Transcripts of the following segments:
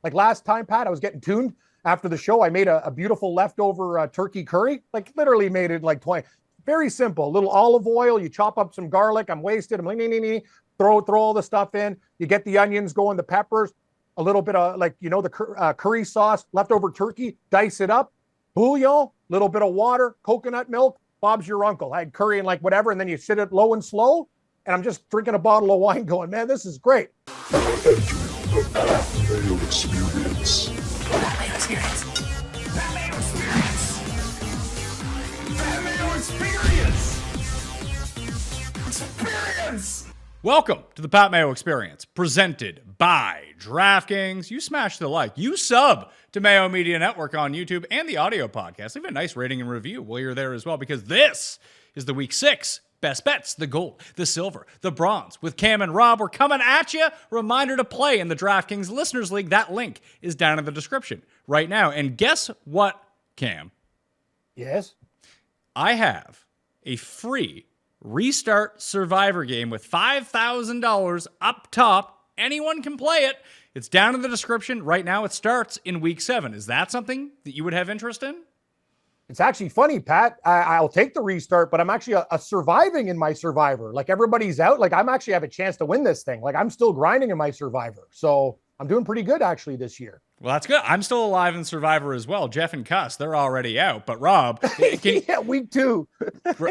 Like last time, Pat, I was getting tuned after the show. I made a beautiful leftover turkey curry, like literally made it like 20. Very simple. A little olive oil. You chop up some garlic. I'm wasted. I'm like, throw all the stuff in. You get the onions going, the peppers, a little bit of the curry sauce, leftover turkey, dice it up, bouillon, little bit of water, coconut milk. Bob's your uncle. I had curry and like whatever, and then you sit it low and slow, and I'm just drinking a bottle of wine going, man, this is great. Entering the Mayo experience. Mayo experience. Mayo experience. Mayo experience. Experience. Welcome to the Pat Mayo Experience, presented by DraftKings. You smash the like, you sub to Mayo Media Network on YouTube and the audio podcast. Leave a nice rating and review while you're there as well, because this is the Week 6 Best Bets, the gold, the silver, the bronze. With Cam and Rob, we're coming at you. Reminder to play in the DraftKings Listeners League. That link is down in the description right now. And guess what, Cam? Yes? I have a free Restart Survivor game with $5,000 up top. Anyone can play it. It's down in the description. Right now, it starts in Week 7. Is that something that you would have interest in? It's actually funny, Pat. I'll take the restart, but I'm actually a surviving in my Survivor. Like everybody's out. Like I'm actually have a chance to win this thing. Like I'm still grinding in my Survivor. So I'm doing pretty good actually this year. Well, that's good. I'm still alive in Survivor as well. Jeff and Cuss, they're already out. But Rob, yeah, week 2.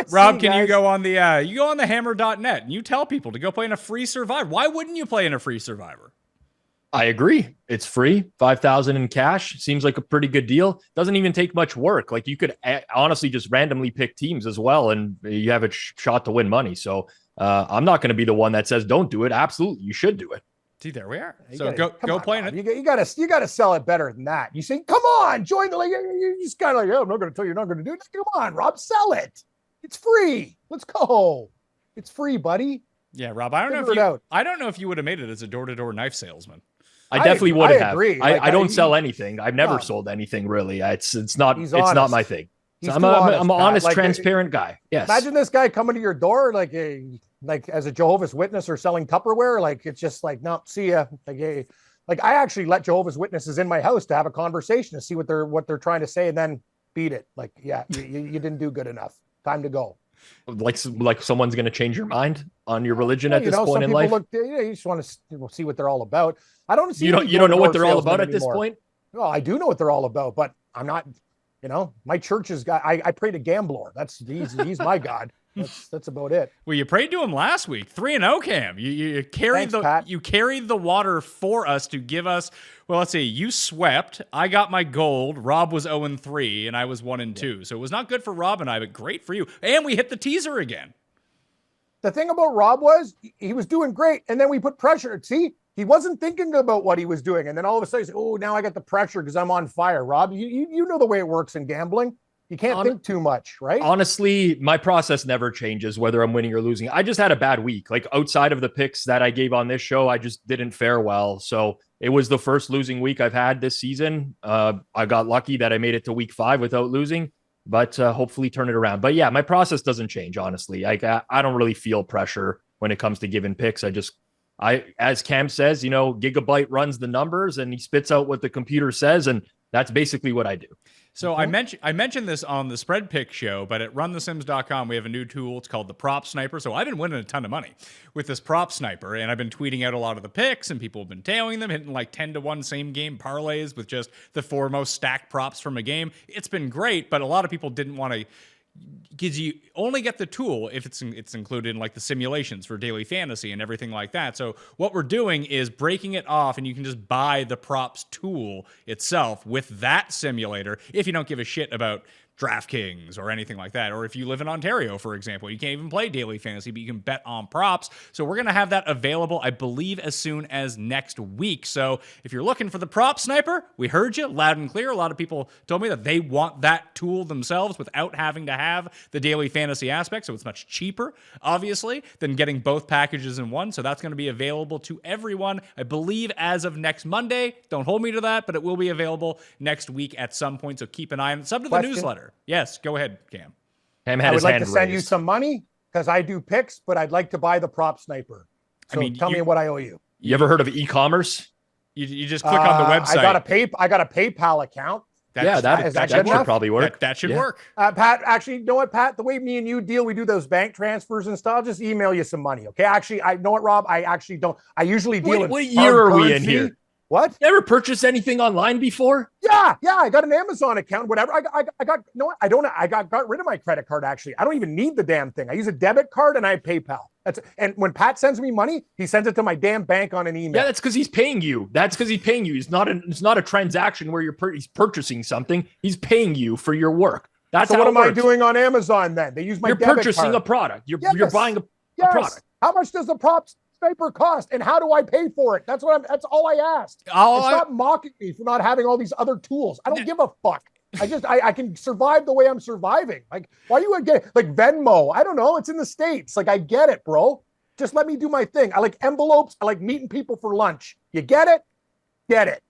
Rob, can you go on the hammer.net and you tell people to go play in a free Survivor? Why wouldn't you play in a free Survivor? I agree. It's free. 5,000 in cash. Seems like a pretty good deal. Doesn't even take much work. Like you could honestly just randomly pick teams as well, and you have a shot to win money. So I'm not going to be the one that says don't do it. Absolutely, you should do it. See, there we are. So go play in it. You gotta sell it better than that. You say, come on, join the league. You just kind of like, I'm not going to tell you you're not going to do it. Come on, Rob, sell it. It's free. Let's go. It's free, buddy. Yeah, Rob. I don't know if you would have made it as a door-to-door knife salesman. I definitely would have. Agree. I don't sell anything. I've never sold anything really. It's not my thing. So I'm an honest, transparent guy. Yes. Imagine this guy coming to your door like as a Jehovah's Witness or selling Tupperware. Like it's just like, no, see ya. Like I actually let Jehovah's Witnesses in my house to have a conversation to see what they're trying to say and then beat it. Like, yeah, you didn't do good enough. Time to go. Like someone's going to change your mind on your religion at this point in life. You just want to see what they're all about. I don't see. You don't know what they're all about at this point. Well, I do know what they're all about, but I'm not. My church's guy. I pray to Gambler. He's my God. That's about it. Well, you prayed to him last week. 3-0, Cam. You carried the water for us to give us. Well, let's see. You swept. I got my gold. Rob was 0-3, and I was 1-2. So it was not good for Rob and I, but great for you. And we hit the teaser again. The thing about Rob was he was doing great, and then we put pressure. See, he wasn't thinking about what he was doing, and then all of a sudden, now I got the pressure because I'm on fire. Rob, you know the way it works in gambling. You can't think too much, right? Honestly, my process never changes whether I'm winning or losing. I just had a bad week. Like outside of the picks that I gave on this show, I just didn't fare well. So it was the first losing week I've had this season. I got lucky that I made it to week 5 without losing, but hopefully turn it around. But yeah, my process doesn't change, honestly. I don't really feel pressure when it comes to giving picks. As Cam says, Gigabyte runs the numbers and he spits out what the computer says. And that's basically what I do. So I mentioned this on the Spread Pick show, but at runthesims.com, we have a new tool. It's called the Prop Sniper. So I've been winning a ton of money with this Prop Sniper, and I've been tweeting out a lot of the picks, and people have been tailing them, hitting like 10-1 same game parlays with just the 4 most stacked props from a game. It's been great, but a lot of people didn't want to, because you only get the tool if it's included in like the simulations for daily fantasy and everything like that. So what we're doing is breaking it off, and you can just buy the props tool itself with that simulator if you don't give a shit about DraftKings or anything like that. Or if you live in Ontario, for example, you can't even play daily fantasy, but you can bet on props. So we're going to have that available, I believe, as soon as next week. So if you're looking for the Prop Sniper, we heard you loud and clear. A lot of people told me that they want that tool themselves without having to have the daily fantasy aspect. So it's much cheaper, obviously, than getting both packages in one. So that's going to be available to everyone, I believe, as of next Monday. Don't hold me to that, but it will be available next week at some point. So keep an eye on it. Sub to the newsletter. Yes, go ahead, Cam. I would like to send you some money because I do picks, but I'd like to buy the Prop Sniper. So tell me what I owe you. You ever heard of e-commerce? You just click on the website. I got a PayPal account. That should probably work. That should work. Pat, actually, you know what, Pat? The way me and you deal, we do those bank transfers and stuff. I'll just email you some money, okay? Actually, I know what, Rob. I actually don't. I usually deal in what year are we in currency. here? What? You ever purchased anything online before? Yeah. I got an Amazon account, whatever. I got. You know what? I don't. I got rid of my credit card. Actually, I don't even need the damn thing. I use a debit card and I have PayPal. And when Pat sends me money, he sends it to my damn bank on an email. Yeah, that's because he's paying you. It's not a transaction where he's purchasing something. He's paying you for your work. That's so. What am I doing on Amazon then? They use my. You're debit purchasing card. a product. You're buying a product. How much does the prop sniper cost, and how do I pay for it? That's That's all I asked. Stop mocking me for not having all these other tools. I don't give a fuck. I can survive the way I'm surviving. Like, why do you get like Venmo? I don't know. It's in the States. Like, I get it, bro. Just let me do my thing. I like envelopes. I like meeting people for lunch. You get it? Get it.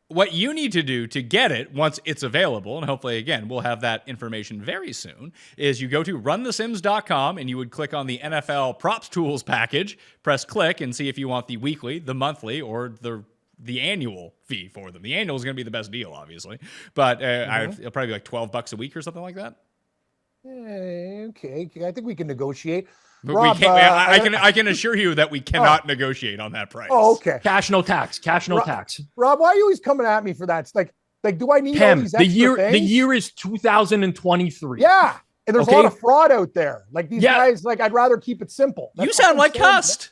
What you need to do to get it once it's available, and hopefully, again, we'll have that information very soon, is you go to runthesims.com and you would click on the NFL props tools package, press click, and see if you want the weekly, the monthly, or the annual fee for them. The annual is going to be the best deal, obviously, but it'll probably be like $12 a week or something like that. Okay. I think we can negotiate. But Rob, we can't, I can assure you that we cannot negotiate on that price. Oh, okay. Cash, no tax. Rob, why are you always coming at me for that? It's like, do I need all Cam, these extra things? the year is 2023. Yeah. And there's a lot of fraud out there. Like these guys, like I'd rather keep it simple. You sound like cussed.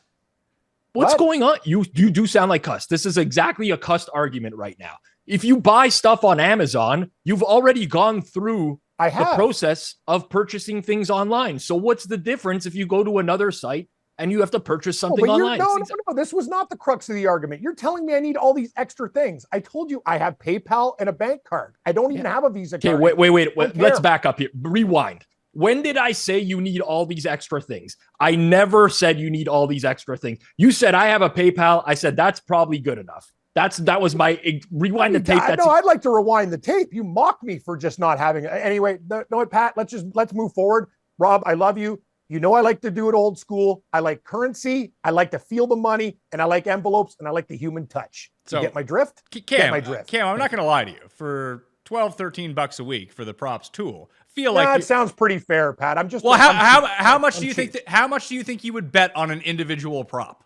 What's going on? You do sound like cussed. This is exactly a cussed argument right now. If you buy stuff on Amazon, you've already gone through the process of purchasing things online. So what's the difference if you go to another site and you have to purchase something online? No. This was not the crux of the argument. You're telling me I need all these extra things. I told you I have PayPal and a bank card. I don't even have a Visa card. Okay, wait. Let's back up here. Rewind. When did I say you need all these extra things? I never said you need all these extra things. You said I have a PayPal. I said that's probably good enough. That was my rewind the tape. No, I'd like to rewind the tape. You mock me for just not having it. Anyway, no, what, Pat, let's move forward. Rob, I love you. You know I like to do it old school. I like currency. I like to feel the money, and I like envelopes, and I like the human touch. So, you get my drift? Cam, I'm not going to lie to you. For $12-13 a week for the props tool, that sounds pretty fair, Pat. I'm just how much do you think how much do you think you would bet on an individual prop?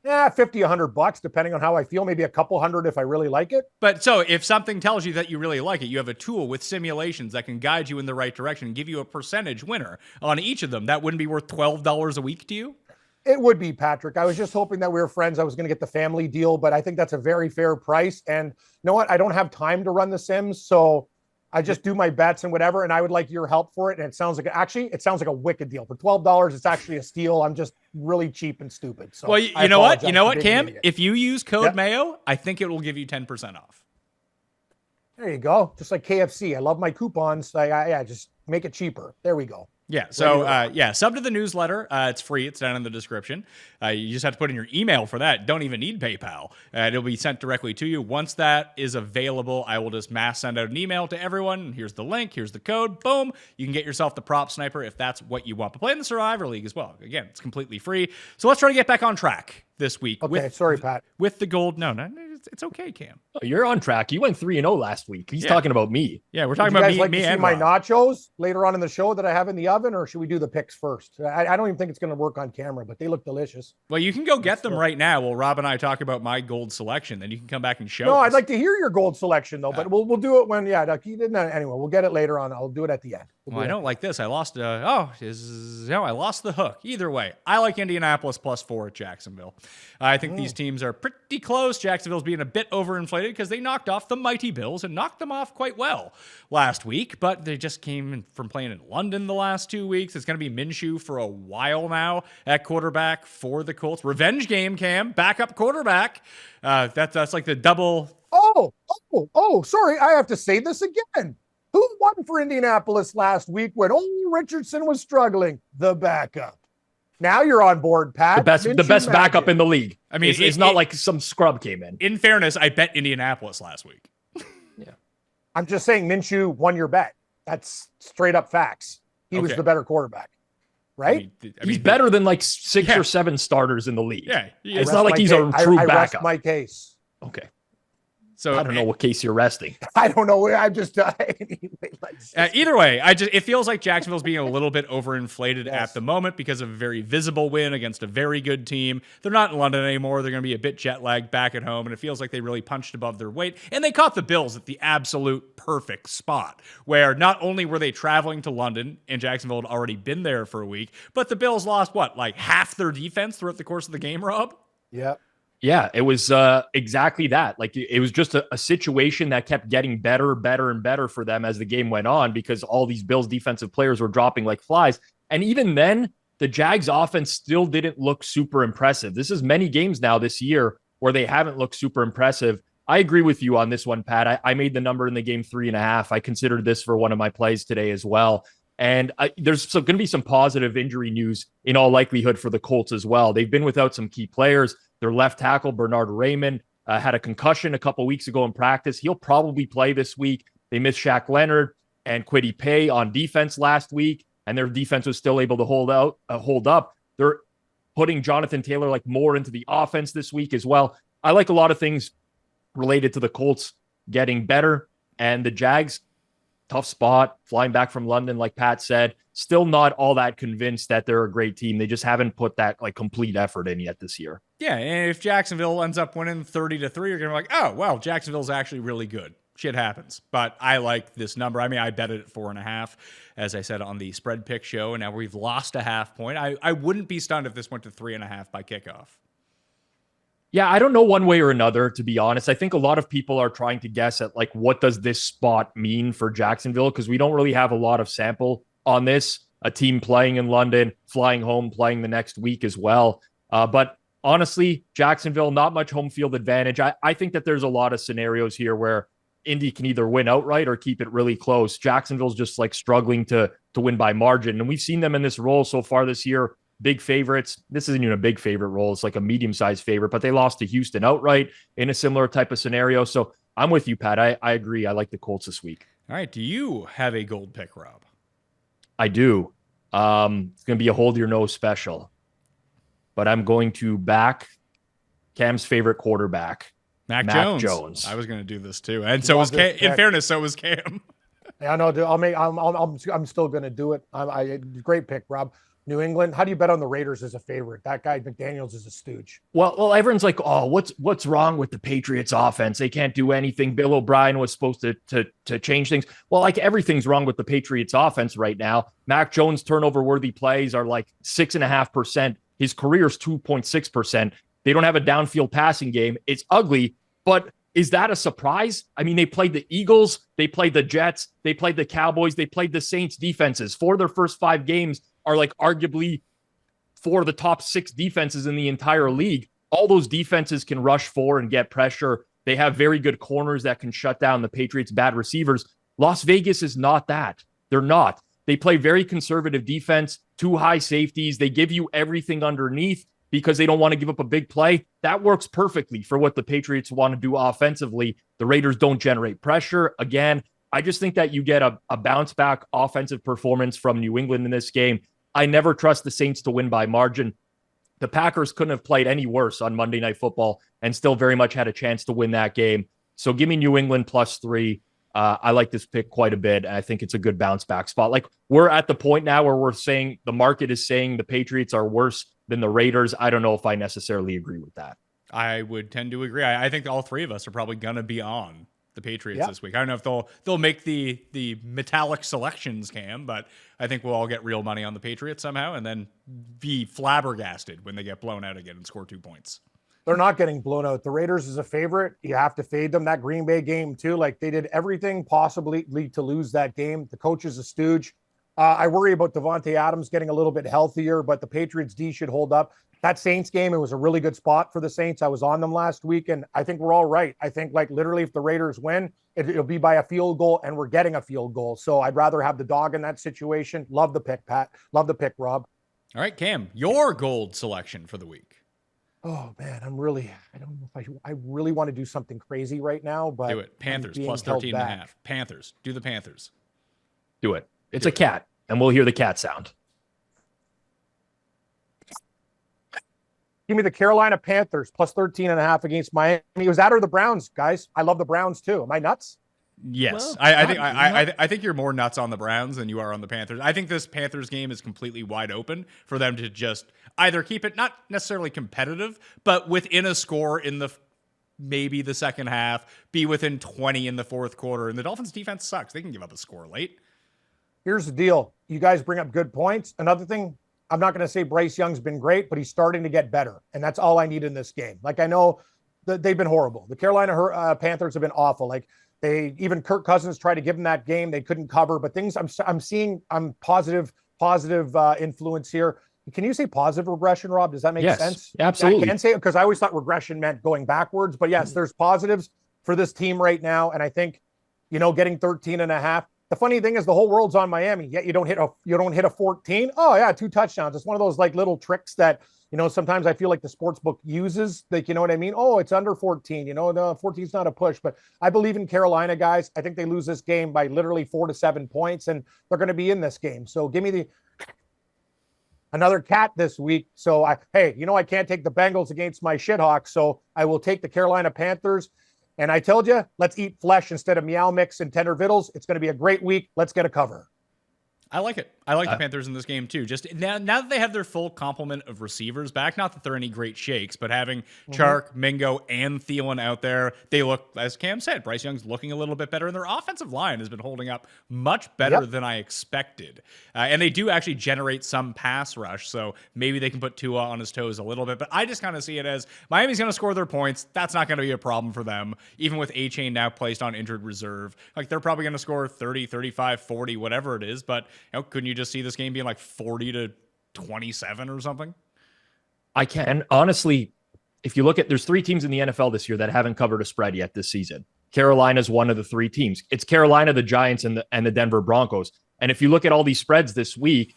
Yeah, $50-100, depending on how I feel. Maybe a couple hundred if I really like it. But so if something tells you that you really like it, you have a tool with simulations that can guide you in the right direction and give you a percentage winner on each of them. That wouldn't be worth $12 a week to you? It would be, Patrick. I was just hoping that we were friends. I was going to get the family deal, but I think that's a very fair price. And you know what? I don't have time to run the Sims, so I just do my bets and whatever, and I would like your help for it. And it sounds like a wicked deal. For $12, it's actually a steal. I'm just really cheap and stupid. So well, you know what, Cam? If you use code Mayo, I think it will give you 10% off. There you go. Just like KFC. I love my coupons. Just make it cheaper. There we go. Yeah. So, sub to the newsletter. It's free. It's down in the description. You just have to put in your email for that. Don't even need PayPal. It'll be sent directly to you. Once that is available, I will just mass send out an email to everyone. Here's the link. Here's the code. Boom. You can get yourself the prop sniper if that's what you want. But play in the Survivor League as well. Again, it's completely free. So let's try to get back on track this week. Okay. Sorry, Pat. With the gold. No, it's okay, Cam. Oh, you're on track. You went 3-0 last week. He's talking about me. Yeah, we're talking about me and my Rob. nachos later on in the show that I have in the oven, or should we do the picks first? I don't even think it's going to work on camera, but they look delicious. Well, you can go get them right now while Rob and I talk about my gold selection. Then you can come back and show No, us. I'd like to hear your gold selection, though, but we'll do it when, anyway, we'll get it later on. I'll do it at the end. I don't like this. I lost, I lost the hook. Either way, I like Indianapolis +4 at Jacksonville. I think these teams are pretty close. Jacksonville's being a bit overinflated because they knocked off the mighty Bills and knocked them off quite well last week, but they just came from playing in London the last 2 weeks. It's going to be Minshew for a while now at quarterback for the Colts. Revenge game, Cam. Backup quarterback. That's like the double. Oh, sorry. I have to say this again. Who won for Indianapolis last week when old Richardson was struggling? The backup. Now you're on board, Pat. The best backup in the league. I mean, it's not like some scrub came in. In fairness, I bet Indianapolis last week. Yeah. I'm just saying Minshew won your bet. That's straight up facts. He was the better quarterback, right? He's better than like 6 or 7 starters in the league. Yeah. It's not like he's a true backup. I rest my case. Okay. So I don't know what case you're resting. I don't know. I'm just anyway, either way, it feels like Jacksonville's being a little bit overinflated Yes. at the moment because of a very visible win against a very good team. They're not in London anymore. They're going to be a bit jet lagged back at home, and it feels like they really punched above their weight. And they caught the Bills at the absolute perfect spot, where not only were they traveling to London, and Jacksonville had already been there for a week, but the Bills lost like half their defense throughout the course of the game, Rob? Yep. Yeah, it was exactly that. Like it was just a situation that kept getting better, and better for them as the game went on because all these Bills defensive players were dropping like flies. And even then, the Jags offense still didn't look super impressive. This is many games now this year where they haven't looked super impressive. I agree with you on this one, Pat. I made the number in the game 3.5. I considered this for one of my plays today as well. And there's going to be some positive injury news in all likelihood for the Colts as well. They've been without some key players. Their left tackle, Bernard Raymond, had a concussion a couple weeks ago in practice. He'll probably play this week. They missed Shaq Leonard and Kwity Paye on defense last week, and their defense was still able to hold up. They're putting Jonathan Taylor more into the offense this week as well. I like a lot of things related to the Colts getting better, and the Jags, tough spot, flying back from London, like Pat said, still not all that convinced that they're a great team. They just haven't put that complete effort in yet this year. Yeah, and if Jacksonville ends up winning 30-3, you're going to be like, oh, well, Jacksonville's actually really good. Shit happens. But I like this number. I mean, I bet it at 4.5, as I said on the spread pick show, and now we've lost a half point. I wouldn't be stunned if this went to 3.5 by kickoff. Yeah, I don't know one way or another, to be honest. I think a lot of people are trying to guess at what does this spot mean for Jacksonville, because we don't really have a lot of sample on this. A team playing in London, flying home, playing the next week as well. But honestly, Jacksonville, not much home field advantage. I think that there's a lot of scenarios here where Indy can either win outright or keep it really close. Jacksonville's just struggling to win by margin. And we've seen them in this role so far this year. Big favorites. This isn't even a big favorite role. It's like a medium-sized favorite, but they lost to Houston outright in a similar type of scenario. So I'm with you, Pat. I agree. I like the Colts this week. All right. Do you have a gold pick, Rob? I do. It's going to be a hold your nose special, but I'm going to back Cam's favorite quarterback, Mac Jones. I was going to do this too. And so was Cam. In fairness, so was Cam. Yeah, no, dude, I'm still going to do it. Great pick, Rob. New England. How do you bet on the Raiders as a favorite? That guy McDaniels is a stooge. Well, everyone's like, oh, what's wrong with the Patriots offense? They can't do anything. Bill O'Brien was supposed to change things. Well, everything's wrong with the Patriots offense right now. Mac Jones turnover worthy plays are 6.5%. His career's 2.6%. They don't have a downfield passing game. It's ugly, but is that a surprise? I mean, they played the Eagles, they played the Jets, they played the Cowboys, they played the Saints defenses. For their first 5 games are arguably 4 of the top 6 defenses in the entire league. All those defenses can rush for and get pressure. They have very good corners that can shut down the Patriots' bad receivers. Las Vegas is not that. They're not. They play very conservative defense, 2 high safeties. They give you everything underneath because they don't want to give up a big play. That works perfectly for what the Patriots want to do offensively. The Raiders don't generate pressure. Again, I just think that you get a bounce back offensive performance from New England in this game. I never trust the Saints to win by margin. The Packers couldn't have played any worse on Monday Night Football and still very much had a chance to win that game. So give me New England +3. I like this pick quite a bit. And I think it's a good bounce back spot. We're at the point now where we're saying the market is saying the Patriots are worse than the Raiders. I don't know if I necessarily agree with that. I would tend to agree. I think all 3 of us are probably going to be on the Patriots this week. I don't know if they'll make the metallic selections, Cam, but I think we'll all get real money on the Patriots somehow and then be flabbergasted when they get blown out again and score 2 points. They're not getting blown out. The Raiders is a favorite. You have to fade them. That Green Bay game too. They did everything possibly to lose that game. The coach is a stooge. I worry about Devontae Adams getting a little bit healthier, but the Patriots D should hold up. That Saints game, it was a really good spot for the Saints. I was on them last week, and I think we're all right. I think literally if the Raiders win, it'll be by a field goal, and we're getting a field goal. So I'd rather have the dog in that situation. Love the pick, Pat. Love the pick, Rob. All right, Cam, your gold selection for the week. Oh man, I don't know if I really want to do something crazy right now, but do it. Panthers +13.5. Panthers. Do the Panthers. Do it. It's a cat, and we'll hear the cat sound. Give me the Carolina Panthers plus 13.5 against Miami. It was that or the Browns, guys. I love the Browns too. Am I nuts? Yes, Well, I think you're more nuts on the Browns than you are on the Panthers. I think this Panthers game is completely wide open for them to just either keep it not necessarily competitive, but within a score in the maybe the second half, be within 20 in the fourth quarter. And the Dolphins defense sucks. They can give up a score late. Here's the deal. You guys bring up good points. Another thing, I'm not going to say Bryce Young's been great, but he's starting to get better. And that's all I need in this game. Like, I know that they've been horrible. The Carolina Panthers have been awful. Like, even Kirk Cousins tried to give him that game. They couldn't cover, but things I'm seeing, I'm positive influence here. Can you say positive regression, Rob? Does that make sense? Absolutely. I can say it because I always thought regression meant going backwards, but yes, there's positives for this team right now. And I think, getting 13.5. The funny thing is the whole world's on Miami, yet you don't hit a 14. Oh yeah, 2 touchdowns. It's one of those like little tricks that, sometimes I feel like the sports book uses, like, you know what I mean? Oh, it's under 14, the 14 is not a push, but I believe in Carolina, guys. I think they lose this game by literally 4 to 7 points, and they're going to be in this game. So give me another cat this week. So I can't take the Bengals against my shithawks. So I will take the Carolina Panthers. And I told you, let's eat flesh instead of meow mix and tender vittles. It's going to be a great week. Let's get a cover. I like it. I like the Panthers in this game too. Just now that they have their full complement of receivers back, not that they're any great shakes, but having Chark, Mingo, and Thielen out there, they look, as Cam said, Bryce Young's looking a little bit better, and their offensive line has been holding up much better than I expected. And they do actually generate some pass rush, so maybe they can put Tua on his toes a little bit. But I just kind of see it as Miami's going to score their points. That's not going to be a problem for them, even with A-Chain now placed on injured reserve. Like, they're probably going to score 30, 35, 40, whatever it is, but couldn't you just see this game being like 40 to 27 or something? I can. Honestly, if you look at, there's 3 teams in the NFL this year that haven't covered a spread yet this season. Carolina's one of the 3 teams. It's Carolina, the Giants, and the Denver Broncos. And if you look at all these spreads this week,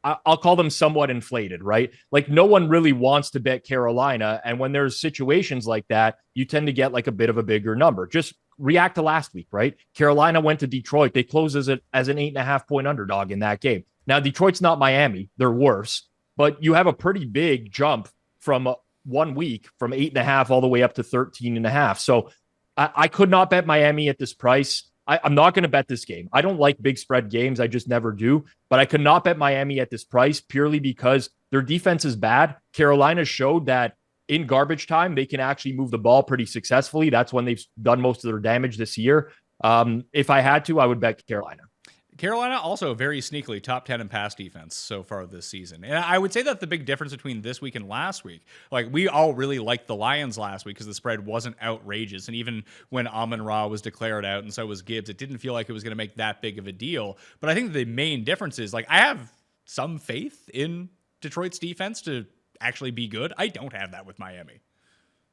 I'll call them somewhat inflated, right? Like, no one really wants to bet Carolina. And when there's situations like that, you tend to get like a bit of a bigger number. Just react to last week, right? Carolina went to Detroit. They closed as an 8.5 point underdog in that game. Now, Detroit's not Miami. They're worse, but you have a pretty big jump from 1 week from 8.5 all the way up to 13.5. So I could not bet Miami at this price. I'm not going to bet this game. I don't like big spread games. I just never do. But I could not bet Miami at this price purely because their defense is bad. Carolina showed that in garbage time, they can actually move the ball pretty successfully. That's when they've done most of their damage this year. If I had to, I would bet Carolina. Carolina also very sneakily top 10 in pass defense so far this season. And I would say that the big difference between this week and last week, like, we all really liked the Lions last week because the spread wasn't outrageous. And even when Amon-Ra was declared out and so was Gibbs, it didn't feel like it was going to make that big of a deal. But I think the main difference is, like, I have some faith in Detroit's defense to actually be good. I don't have that with Miami.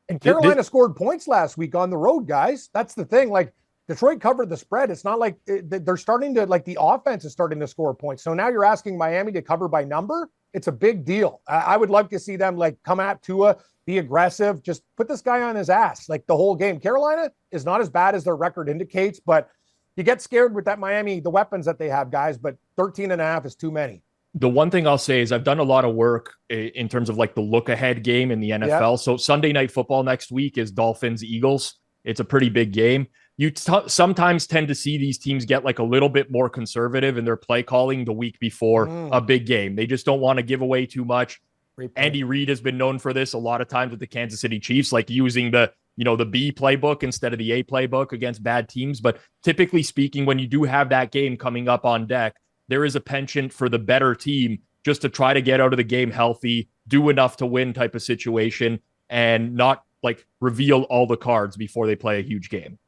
And Carolina scored points last week on the road, guys. That's the thing. Like, Detroit covered the spread. It's not like they're starting to, like, the offense is starting to score points. So now you're asking Miami to cover by number. It's a big deal. I would love to see them, like, come at Tua, be aggressive, just put this guy on his ass, like, the whole game. Carolina is not as bad as their record indicates, but you get scared with that Miami, the weapons that they have, guys, but 13.5 is too many. The one thing I'll say is I've done a lot of work in terms of, like, the look ahead game in the NFL. So Sunday Night Football next week is Dolphins-Eagles. It's a pretty big game. You sometimes tend to see these teams get, like, a little bit more conservative in their play calling the week before a big game. They just don't want to give away too much. Andy Reid has been known for this a lot of times with the Kansas City Chiefs, like using the B playbook instead of the A playbook against bad teams. But typically speaking, when you do have that game coming up on deck, there is a penchant for the better team just to try to get out of the game healthy, do enough to win type of situation, and not, like, reveal all the cards before they play a huge game.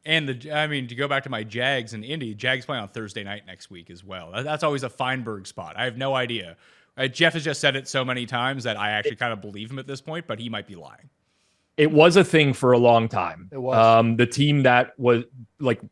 And to go back to my Jags and Indy, Jags play on Thursday night next week as well. That's always a Feinberg spot. I have no idea. Jeff has just said it so many times that I actually kind of believe him at this point, but he might be lying. It was a thing for a long time. It was. The team that was, like,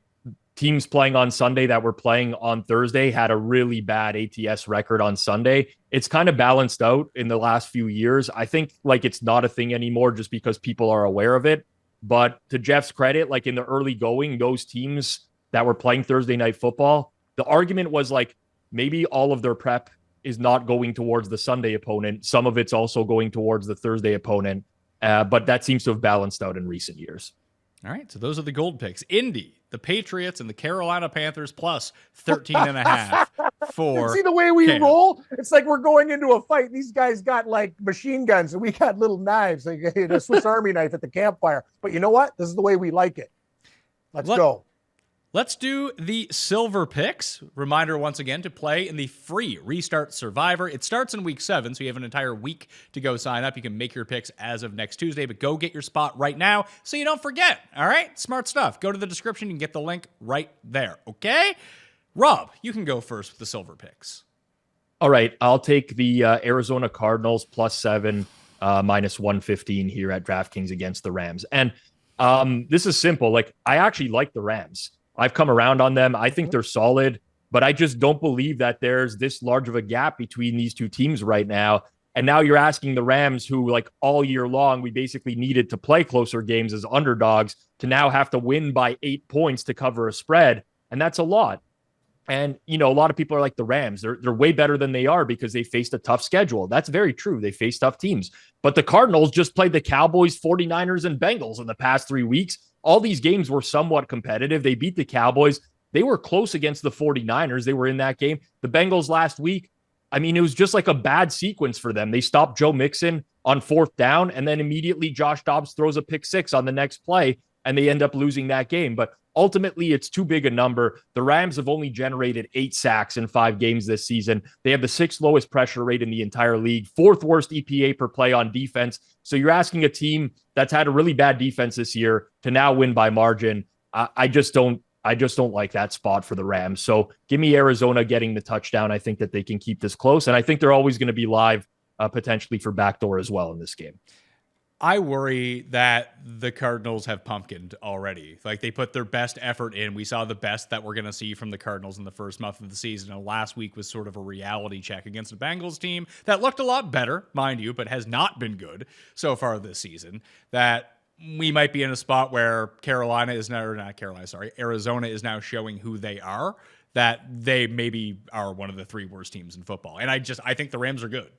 teams playing on Sunday that were playing on Thursday had a really bad ATS record on Sunday. It's kind of balanced out in the last few years. I think, like, it's not a thing anymore just because people are aware of it. But to Jeff's credit, like, in the early going, those teams that were playing Thursday Night Football, the argument was, like, maybe all of their prep is not going towards the Sunday opponent. Some of it's also going towards the Thursday opponent. But that seems to have balanced out in recent years. All right, so those are the gold picks. Indy, the Patriots, and the Carolina Panthers plus 13.5 for See the way we Cam. roll? It's like we're going into a fight. These guys got like machine guns and we got little knives, like a Swiss Army knife at the campfire. But you know what? This is the way we like it. Let's go. Let's do the silver picks. Reminder once again to play in the free Restart Survivor. It starts in week 7, so you have an entire week to go sign up. You can make your picks as of next Tuesday, but go get your spot right now so you don't forget. All right? Smart stuff. Go to the description and get the link right there. Okay? Rob, you can go first with the silver picks. All right. I'll take the Arizona Cardinals +7, minus 115 here at DraftKings against the Rams. And this is simple. Like, I actually like the Rams. I've come around on them. I think they're solid, but I just don't believe that there's this large of a gap between these two teams right now. And now you're asking the Rams, who like all year long, we basically needed to play closer games as underdogs, to now have to win by 8 points to cover a spread. And that's a lot. And, you know, a lot of people are like the Rams. They're way better than they are because they faced a tough schedule. That's very true. They face tough teams. But the Cardinals just played the Cowboys, 49ers, and Bengals in the past 3 weeks. All these games were somewhat competitive. They beat the Cowboys. They were close against the 49ers. They were in that game. The Bengals last week, I mean, it was just like a bad sequence for them. They stopped Joe Mixon on 4th down, and then immediately Josh Dobbs throws a pick 6 on the next play, and they end up losing that game. But ultimately, it's too big a number. The Rams have only generated 8 sacks in 5 games this season. They have the 6th lowest pressure rate in the entire league, 4th worst EPA per play on defense. So you're asking a team that's had a really bad defense this year to now win by margin. I just don't like that spot for the Rams. So give me Arizona getting the touchdown. I think that they can keep this close, and I think they're always going to be live potentially for backdoor as well in this game. I worry that the Cardinals have pumpkined already. Like, they put their best effort in. We saw the best that we're going to see from the Cardinals in the first month of the season. And last week was sort of a reality check against a Bengals team that looked a lot better, mind you, but has not been good so far this season. That we might be in a spot where Arizona is now showing who they are, that they maybe are one of the 3 worst teams in football. And I think the Rams are good.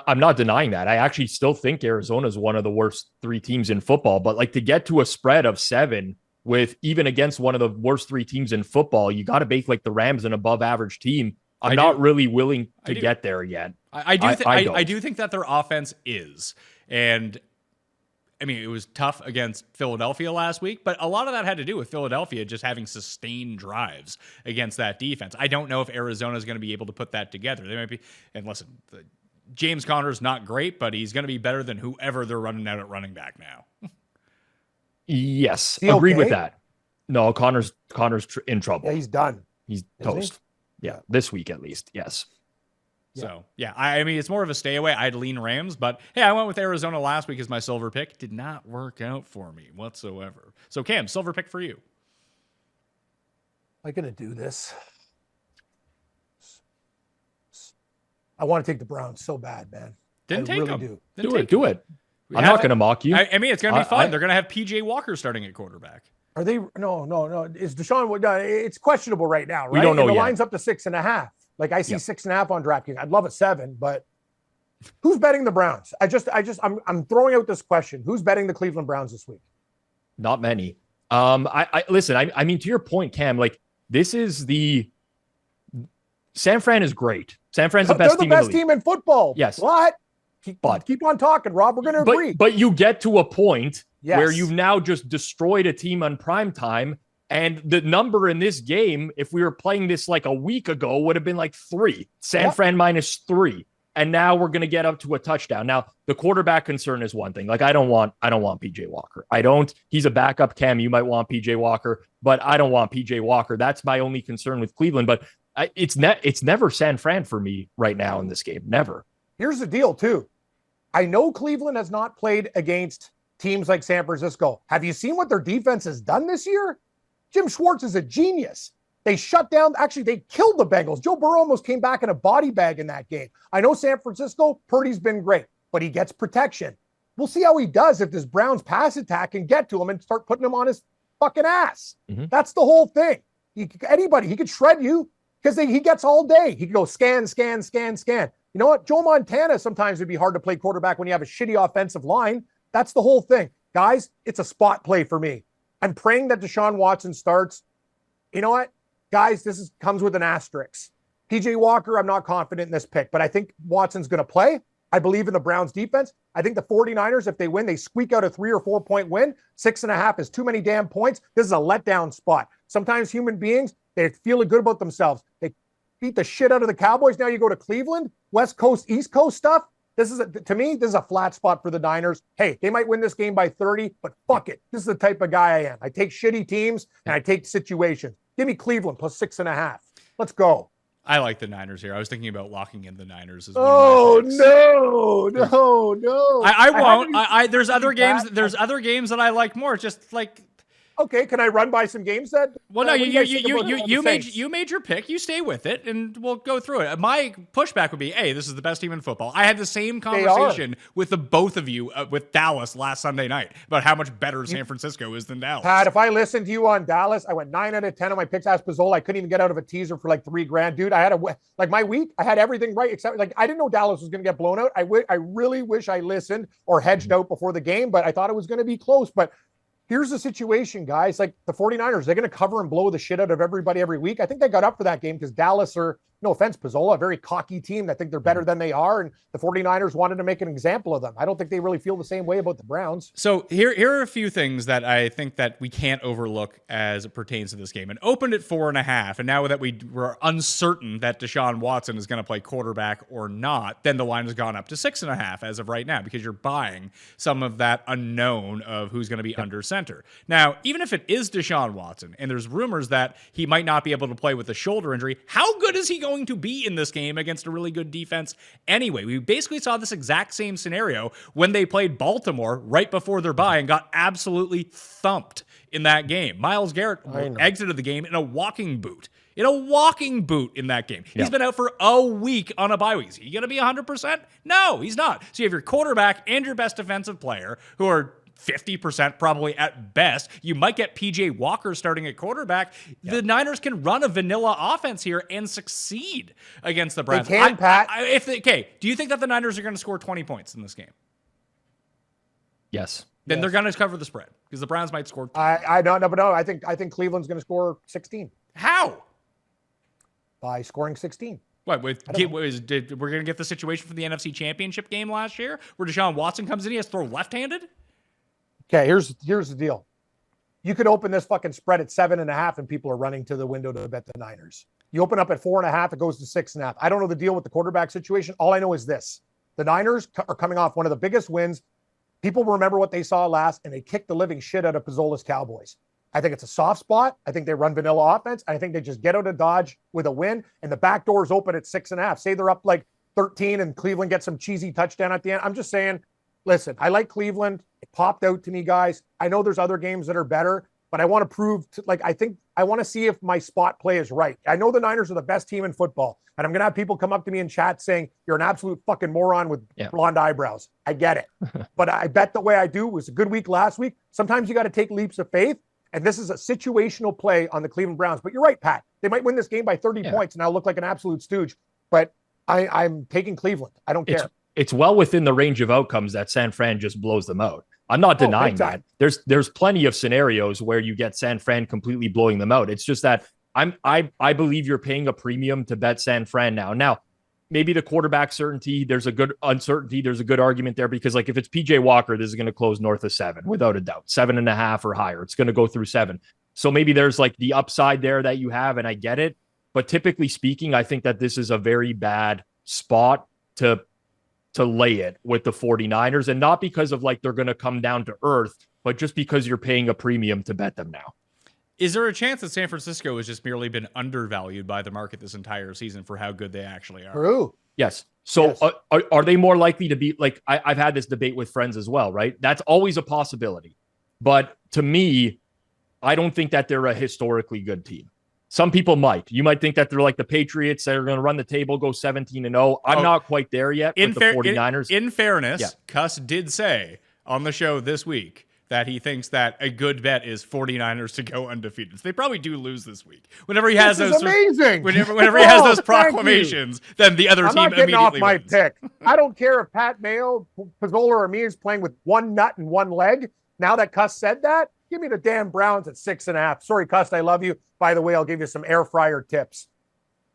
I'm not denying that. I actually still think Arizona is one of the worst 3 teams in football, but like, to get to a spread of 7 with even against one of the worst 3 teams in football, you got to make like the Rams an above average team. I'm not really willing to get there yet. I do think that their offense is. And I mean, it was tough against Philadelphia last week, but a lot of that had to do with Philadelphia just having sustained drives against that defense. I don't know if Arizona is going to be able to put that together. They might be, and listen, James Conner's not great, but he's going to be better than whoever they're running out at running back now. Yes, agreed with that. No, Conner's in trouble. Yeah, he's done. He's toast. Yeah, this week at least. Yes. So, yeah, I mean, it's more of a stay away. I'd lean Rams, but hey, I went with Arizona last week as my silver pick. Did not work out for me whatsoever. So, Cam, silver pick for you. I'm going to do this. I want to take the Browns so bad, man. Didn't take them. Do it. I'm not going to mock you. I mean, it's going to be fun. They're going to have PJ Walker starting at quarterback. Are they? No. Is Deshaun? It's questionable right now, right? We don't know and the yet. line's up to 6.5. Like, I see 6.5 on DraftKings. I'd love a 7, but who's betting the Browns? I'm throwing out this question. Who's betting the Cleveland Browns this week? Not many. I listen. I mean, to your point, Cam. Like, this is the San Fran is great. San Fran's the best team. They're the best team in football. Yes. What? Keep on talking, Rob. We're going to agree. But you get to a point where you've now just destroyed a team on prime time. And the number in this game, if we were playing this like a week ago, would have been like 3. San Fran -3. And now we're going to get up to a touchdown. Now, the quarterback concern is one thing. Like, I don't want PJ Walker. He's a backup. Cam, you might want PJ Walker, but I don't want PJ Walker. That's my only concern with Cleveland. But it's never San Fran for me right now in this game. Never. Here's the deal, too. I know Cleveland has not played against teams like San Francisco. Have you seen what their defense has done this year? Jim Schwartz is a genius. They shut down. Actually, they killed the Bengals. Joe Burrow almost came back in a body bag in that game. I know San Francisco, Purdy's been great, but he gets protection. We'll see how he does if this Browns pass attack can get to him and start putting him on his fucking ass. Mm-hmm. That's the whole thing. Anybody, he could shred you. because he gets all day. He can go scan, scan, scan, scan. You know what? Joe Montana sometimes would be hard to play quarterback when you have a shitty offensive line. That's the whole thing. Guys, it's a spot play for me. I'm praying that Deshaun Watson starts. You know what? Guys, comes with an asterisk. PJ Walker, I'm not confident in this pick, but I think Watson's going to play. I believe in the Browns defense. I think the 49ers, if they win, they squeak out a 3 or 4 point win. 6.5 is too many damn points. This is a letdown spot. Sometimes human beings, they're feeling good about themselves. They beat the shit out of the Cowboys. Now you go to Cleveland, West Coast, East Coast stuff. To me, this is a flat spot for the Niners. Hey, they might win this game by 30, but fuck it. This is the type of guy I am. I take shitty teams and I take situations. Give me Cleveland plus 6.5. Let's go. I like the Niners here. I was thinking about locking in the Niners as well. Oh No. I won't. There's other games. There's other games that I like more. Just like, okay, can I run by some games then? Well, no, you made your pick. You stay with it, and we'll go through it. My pushback would be, hey, this is the best team in football. I had the same conversation with the both of you with Dallas last Sunday night about how much better San Francisco is than Dallas. Pat, if I listened to you on Dallas, I went 9 out of 10 on my picks. Asked Pizzola, I couldn't even get out of a teaser for like $3,000, dude. I had my week. I had everything right except I didn't know Dallas was going to get blown out. I really wish I listened or hedged out before the game, but I thought it was going to be close. But here's the situation, guys. Like the 49ers, they're going to cover and blow the shit out of everybody every week. I think they got up for that game because Dallas are, no offense, Pizzola, a very cocky team that think they're better than they are. And the 49ers wanted to make an example of them. I don't think they really feel the same way about the Browns. So here are a few things that I think that we can't overlook as it pertains to this game. And opened at 4.5. And now that we're uncertain that Deshaun Watson is going to play quarterback or not, then the line has gone up to 6.5 as of right now, because you're buying some of that unknown of who's going to be under center. Now, even if it is Deshaun Watson, and there's rumors that he might not be able to play with a shoulder injury, how good is he going to be in this game against a really good defense anyway? We basically saw this exact same scenario when they played Baltimore right before their bye and got absolutely thumped in that game. Myles Garrett exited the game in a walking boot. In that game. He's been out for a week on a bye week. Is he going to be 100%? No, he's not. So you have your quarterback and your best defensive player who are 50% probably at best. You might get PJ Walker starting at quarterback. The Niners can run a vanilla offense here and succeed against the Browns. They can, Pat. Do you think that the Niners are going to score 20 points in this game? Yes. Then they're going to cover the spread because the Browns might score 20. I don't know, but no, I think Cleveland's going to score 16. How? By scoring 16. We're going to get the situation from the NFC Championship game last year where Deshaun Watson comes in, he has to throw left-handed? Okay, here's the deal. You could open this fucking spread at 7.5 and people are running to the window to bet the Niners. You open up at 4.5, it goes to 6.5. I don't know the deal with the quarterback situation. All I know is this. The Niners are coming off one of the biggest wins. People remember what they saw last, and they kicked the living shit out of Pizzola's Cowboys. I think it's a soft spot. I think they run vanilla offense. I think they just get out of Dodge with a win, and the back door is open at 6.5. Say they're up like 13 and Cleveland gets some cheesy touchdown at the end. I'm just saying, listen, I like Cleveland. It popped out to me, guys. I know there's other games that are better, but I want to prove, I want to see if my spot play is right. I know the Niners are the best team in football, and I'm going to have people come up to me in chat saying, you're an absolute fucking moron with blonde eyebrows. I get it. But I bet the way I do. It was a good week last week. Sometimes you got to take leaps of faith, and this is a situational play on the Cleveland Browns. But you're right, Pat. They might win this game by 30 points, and I'll look like an absolute stooge. But I'm taking Cleveland. I don't care. It's well within the range of outcomes that San Fran just blows them out. I'm not denying that. There's plenty of scenarios where you get San Fran completely blowing them out. It's just that I believe you're paying a premium to bet San Fran now. Now, maybe the quarterback certainty, there's a good uncertainty. There's a good argument there because if it's PJ Walker, this is going to close north of 7 without a doubt, 7.5 or higher. It's going to go through 7. So maybe there's the upside there that you have, and I get it. But typically speaking, I think that this is a very bad spot to lay it with the 49ers, and not because of they're going to come down to earth, but just because you're paying a premium to bet them now. Is there a chance that San Francisco has just merely been undervalued by the market this entire season for how good they actually are? True. Yes. So are they more likely to be I've had this debate with friends as well, right? That's always a possibility. But to me, I don't think that they're a historically good team. Some people might. You might think that they're like the Patriots that are going to run the table, go 17-0. I'm not quite there yet with the 49ers. In fairness, Cuss did say on the show this week that he thinks that a good bet is 49ers to go undefeated. So they probably do lose this week. Whenever he has This is amazing. Whenever he has those Oh, thank you. proclamations, then the other I'm team not getting immediately off my wins. pick. I don't care if Pat Mayo, Pizzola, or me is playing with one nut and one leg. Now that Cuss said that, give me the damn Browns at 6.5. Sorry, Cuss, I love you. By the way, I'll give you some air fryer tips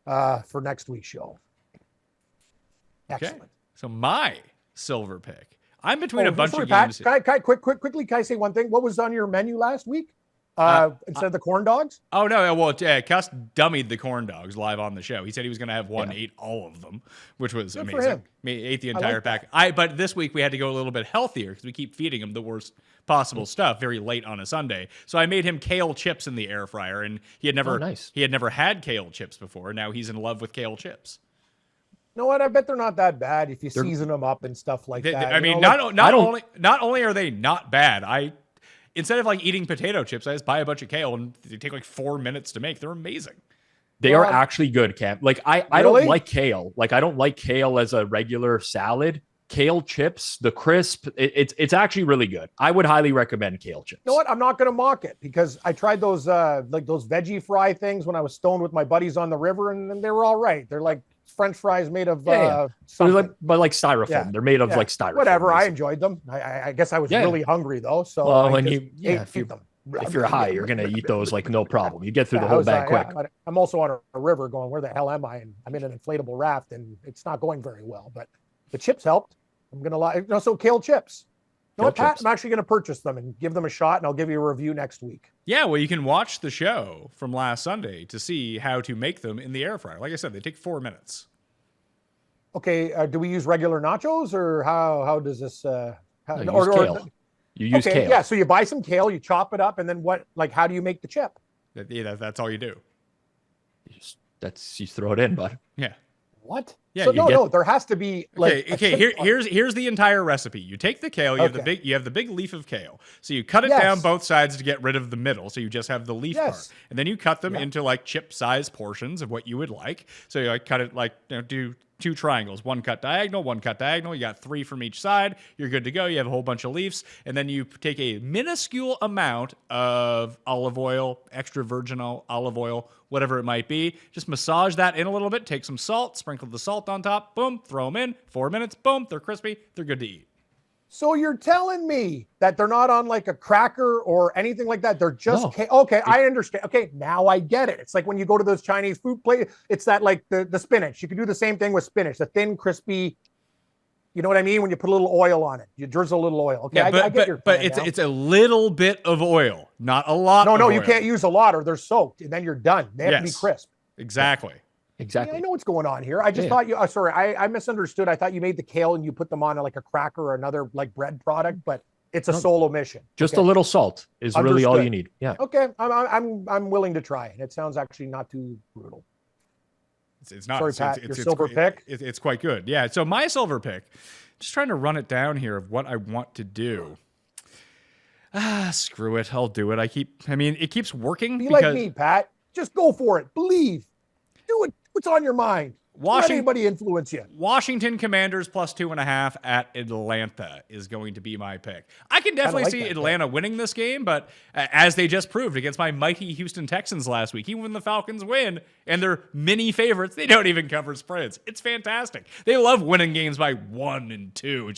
for next week's show. Excellent. Okay. So my silver pick. I'm between a bunch sorry, of Pat, games. quickly, can I say one thing? What was on your menu last week instead of the corn dogs? Oh, no. Well, Cuss dummied the corn dogs live on the show. He said he was going to have one, ate all of them, which was Good for amazing. him. He ate the I entire like pack. But this week we had to go a little bit healthier because we keep feeding him the worst possible stuff very late on a Sunday. So I made him kale chips in the air fryer, and he had never had kale chips before. Now he's in love with kale chips. You know what? I bet they're not that bad if you season them up and stuff like that. I mean, not only are they not bad, instead of like eating potato chips, I just buy a bunch of kale and they take like 4 minutes to make. They're amazing. They are actually good, Cam. Like I Really? don't like kale. Like I don't like kale as a regular salad. Kale chips, the crisp, it's actually really good. I would highly recommend kale chips. You know what? I'm not going to mock it because I tried those like those veggie fry things when I was stoned with my buddies on the river, and they were all right. They're like French fries made of something. But like styrofoam. Yeah. They're made of Yeah. like styrofoam. Whatever. I basically. enjoyed them. I guess I was really hungry though. So Well, I when just if ate them. you're high, you're gonna eat those like no problem. You get through the I whole was, bag quick. I'm also on a river going, where the hell am I? And I'm in an inflatable raft and it's not going very well, but the chips helped. I'm going to lie. No, so kale chips. You know what, Pat? chips. I'm actually going to purchase them and give them a shot, and I'll give you a review next week. Yeah, well, you can watch the show from last Sunday to see how to make them in the air fryer. Like I said, they take 4 minutes. Okay, do we use regular nachos, or how does this? Use kale. You use kale. Yeah, so you buy some kale, you chop it up, and then what? Like, how do you make the chip? That's all you do. You throw it in, bud. Yeah. What? Yeah, So you no, there has to be like. Okay. Here's the entire recipe. You take the kale. You have the big leaf of kale. So you cut it down both sides to get rid of the middle. So you just have the leaf part, and then you cut them into like chip-sized portions of what you would like. So you like cut it like do 2 triangles, one cut diagonal, one cut diagonal. You got 3 from each side. You're good to go. You have a whole bunch of leaves, and then you take a minuscule amount of olive oil, extra virgin olive oil, whatever it might be. Just massage that in a little bit. Take some salt, sprinkle the salt on top. Boom, throw them in. 4 minutes. Boom, they're crispy. They're good to eat. So you're telling me that they're not on like a cracker or anything like that? They're just No. okay. I understand. Okay, now I get it. It's like when you go to those Chinese food places. It's that like the spinach. You can do the same thing with spinach. The thin, crispy. You know what I mean? When you put a little oil on it, you drizzle a little oil. Okay, Yeah, I get your but plan now. it's a little bit of oil, not a lot. No, of oil. you can't use a lot or they're soaked, and then you're done. They have to be Yes. crisp. Exactly. Exactly. Yeah, I know what's going on here. I just thought you. Sorry, I misunderstood. I thought you made the kale and you put them on like a cracker or another like bread product, but it's a sole omission. Just Okay. a little salt is really all Understood. you need. Yeah. Okay, I'm willing to try it. It sounds actually not too brutal. It's not. Sorry, Pat, your silver pick? It's quite good. Yeah. So my silver pick. Just trying to run it down here of what I want to do. Screw it. I'll do it. It keeps working. Be like me, Pat. Just go for it. Believe. Do it. What's on your mind? Let anybody influence you. Washington Commanders plus 2.5 at Atlanta is going to be my pick. I can definitely like see that Atlanta winning this game, but as they just proved against my mighty Houston Texans last week, even when the Falcons win and they're mini favorites, they don't even cover spreads. It's fantastic. They love winning games by 1 and 2.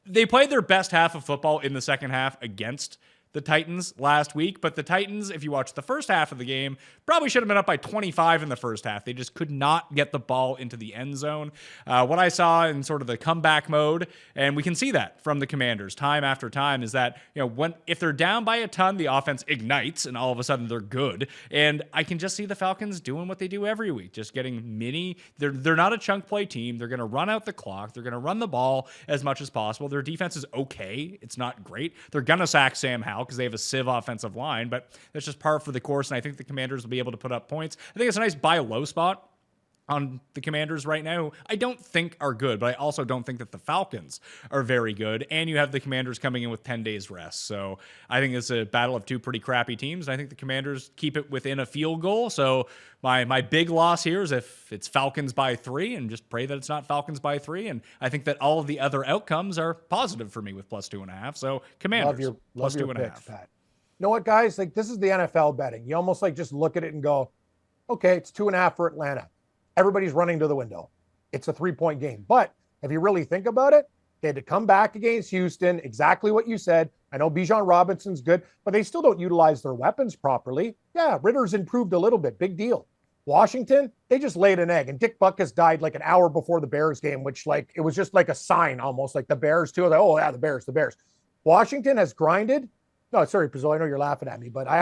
They played their best half of football in the second half against the Titans last week, but the Titans, if you watch the first half of the game, probably should have been up by 25 in the first half. They just could not get the ball into the end zone. What I saw in sort of the comeback mode, and we can see that from the Commanders time after time, is that if they're down by a ton, the offense ignites and all of a sudden they're good. And I can just see the Falcons doing what they do every week, just getting mini. They're not a chunk play team. They're going to run out the clock. They're going to run the ball as much as possible. Their defense is okay. It's not great. They're going to sack Sam Howell because they have a sieve offensive line, but that's just par for the course, and I think the Commanders will be able to put up points. I think it's a nice buy low spot on the Commanders right now, I don't think are good, but I also don't think that the Falcons are very good. And you have the Commanders coming in with 10 days rest. So I think it's a battle of two pretty crappy teams. I think the Commanders keep it within a field goal. So my big loss here is if it's Falcons by 3, and just pray that it's not Falcons by 3. And I think that all of the other outcomes are positive for me with +2.5. So Commanders love your +2.5. picks, Pat. You know what, guys? Like, this is the NFL betting. You almost like just look at it and go, okay, it's 2.5 for Atlanta. Everybody's running to the window. It's a 3-point game. But if you really think about it, they had to come back against Houston. Exactly what you said. I know Bijan Robinson's good, but they still don't utilize their weapons properly. Yeah, Ritter's improved a little bit. Big deal. Washington, they just laid an egg. And Dick Butkus died like an hour before the Bears game, which like it was just like a sign almost, like the Bears too. Like, oh yeah, the Bears. Washington has grinded. No, sorry, Pizzola, I know you're laughing at me, but I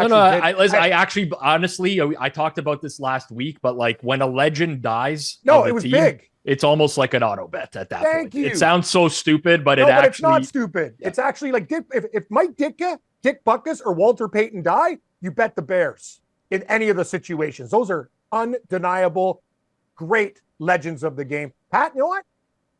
actually honestly, I talked about this last week, but like when a legend dies, no, it was big. It's almost like an auto bet at that point. Thank you. It sounds so stupid, but it's not stupid. Yeah. It's actually like if Mike Ditka, Dick Butkus, or Walter Payton die, you bet the Bears in any of the situations. Those are undeniable, great legends of the game. Pat, you know what?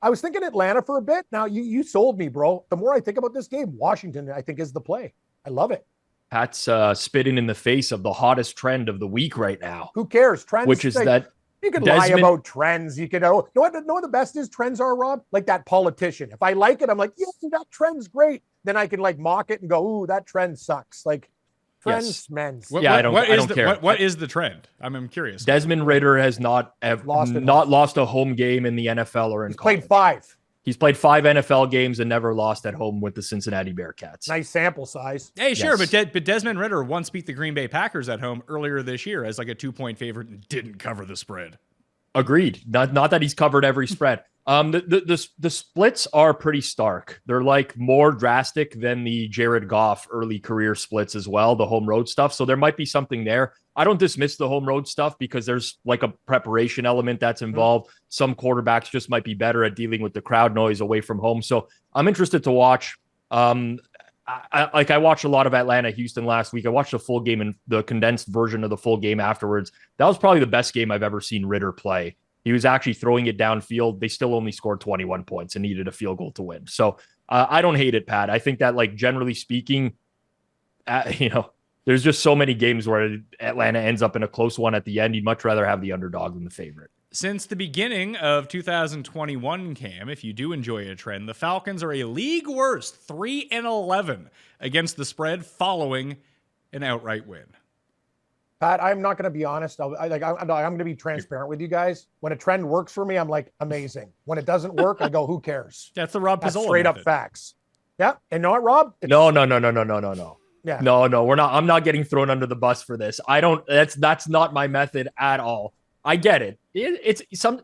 I was thinking Atlanta for a bit. Now you sold me, bro. The more I think about this game, Washington, I think, is the play. I love it. Pat's spitting in the face of the hottest trend of the week right now. Who cares? Trends, which is like, that you can lie about trends. You can know what the best is. Trends are, Rob, like that politician. If I like it, I'm like, yeah, that trend's great. Then I can like mock it and go, ooh, that trend sucks. Like trends, men's. I don't care. What is the trend? I'm curious. Desmond Ridder has not lost a home game in the NFL or in college. Played 5. He's played 5 NFL games and never lost at home with the Cincinnati Bearcats. Nice sample size. Hey, sure, but Desmond Ridder once beat the Green Bay Packers at home earlier this year as like a 2-point favorite and didn't cover the spread. Agreed. Not that he's covered every spread. The splits are pretty stark. They're like more drastic than the Jared Goff early career splits as well, the home road stuff. So there might be something there. I don't dismiss the home road stuff because there's like a preparation element that's involved. Some quarterbacks just might be better at dealing with the crowd noise away from home. So I'm interested to watch. I watched a lot of Atlanta Houston last week. I watched the full game and the condensed version of the full game afterwards. That was probably the best game I've ever seen Ridder play. He was actually throwing it downfield. They still only scored 21 points and needed a field goal to win. So I don't hate it, Pat. I think that, like, generally speaking, there's just so many games where Atlanta ends up in a close one at the end. You'd much rather have the underdog than the favorite. Since the beginning of 2021, Cam, if you do enjoy a trend, the Falcons are a league worst 3-11 against the spread following an outright win. Pat, I'm not going to be honest. I'm going to be transparent with you guys. When a trend works for me, I'm like, amazing. When it doesn't work, I go, who cares? That's the Rob Pizzola straight method. Up facts. Yeah. And know what, Rob? No. Yeah. No, we're not. I'm not getting thrown under the bus for this. That's not my method at all. I get it.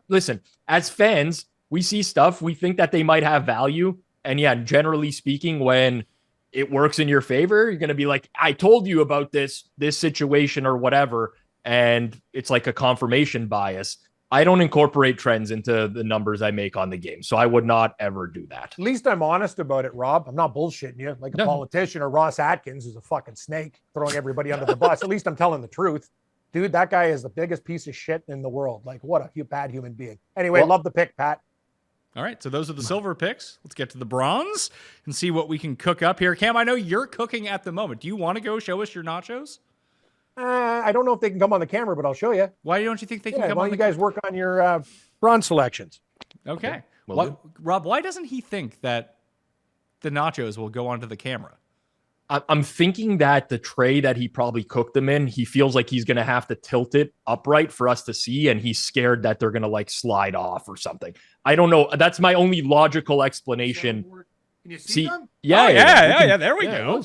Listen, as fans, we see stuff, we think that they might have value. And yeah, generally speaking, when it works in your favor, you're going to be like, I told you about this situation or whatever. And it's like a confirmation bias. I don't incorporate trends into the numbers I make on the game. So I would not ever do that. At least I'm honest about it, Rob. I'm not bullshitting you like a politician or Ross Atkins who's a fucking snake throwing everybody under the bus. At least I'm telling the truth. Dude, that guy is the biggest piece of shit in the world. Like, what a bad human being. Anyway, love the pick, Pat. All right, so those are the silver picks. Let's get to the bronze and see what we can cook up here. Cam, I know you're cooking at the moment. Do you want to go show us your nachos? I don't know if they can come on the camera, but I'll show you. Why don't you think they can come on the camera? Why don't you guys work on your bronze selections? Okay. Rob, why doesn't he think that the nachos will go onto the camera? I'm thinking that the tray that he probably cooked them in, he feels like he's going to have to tilt it upright for us to see, and he's scared that they're going to like slide off or something. I don't know. That's my only logical explanation. Can you see them? Yeah. There we go.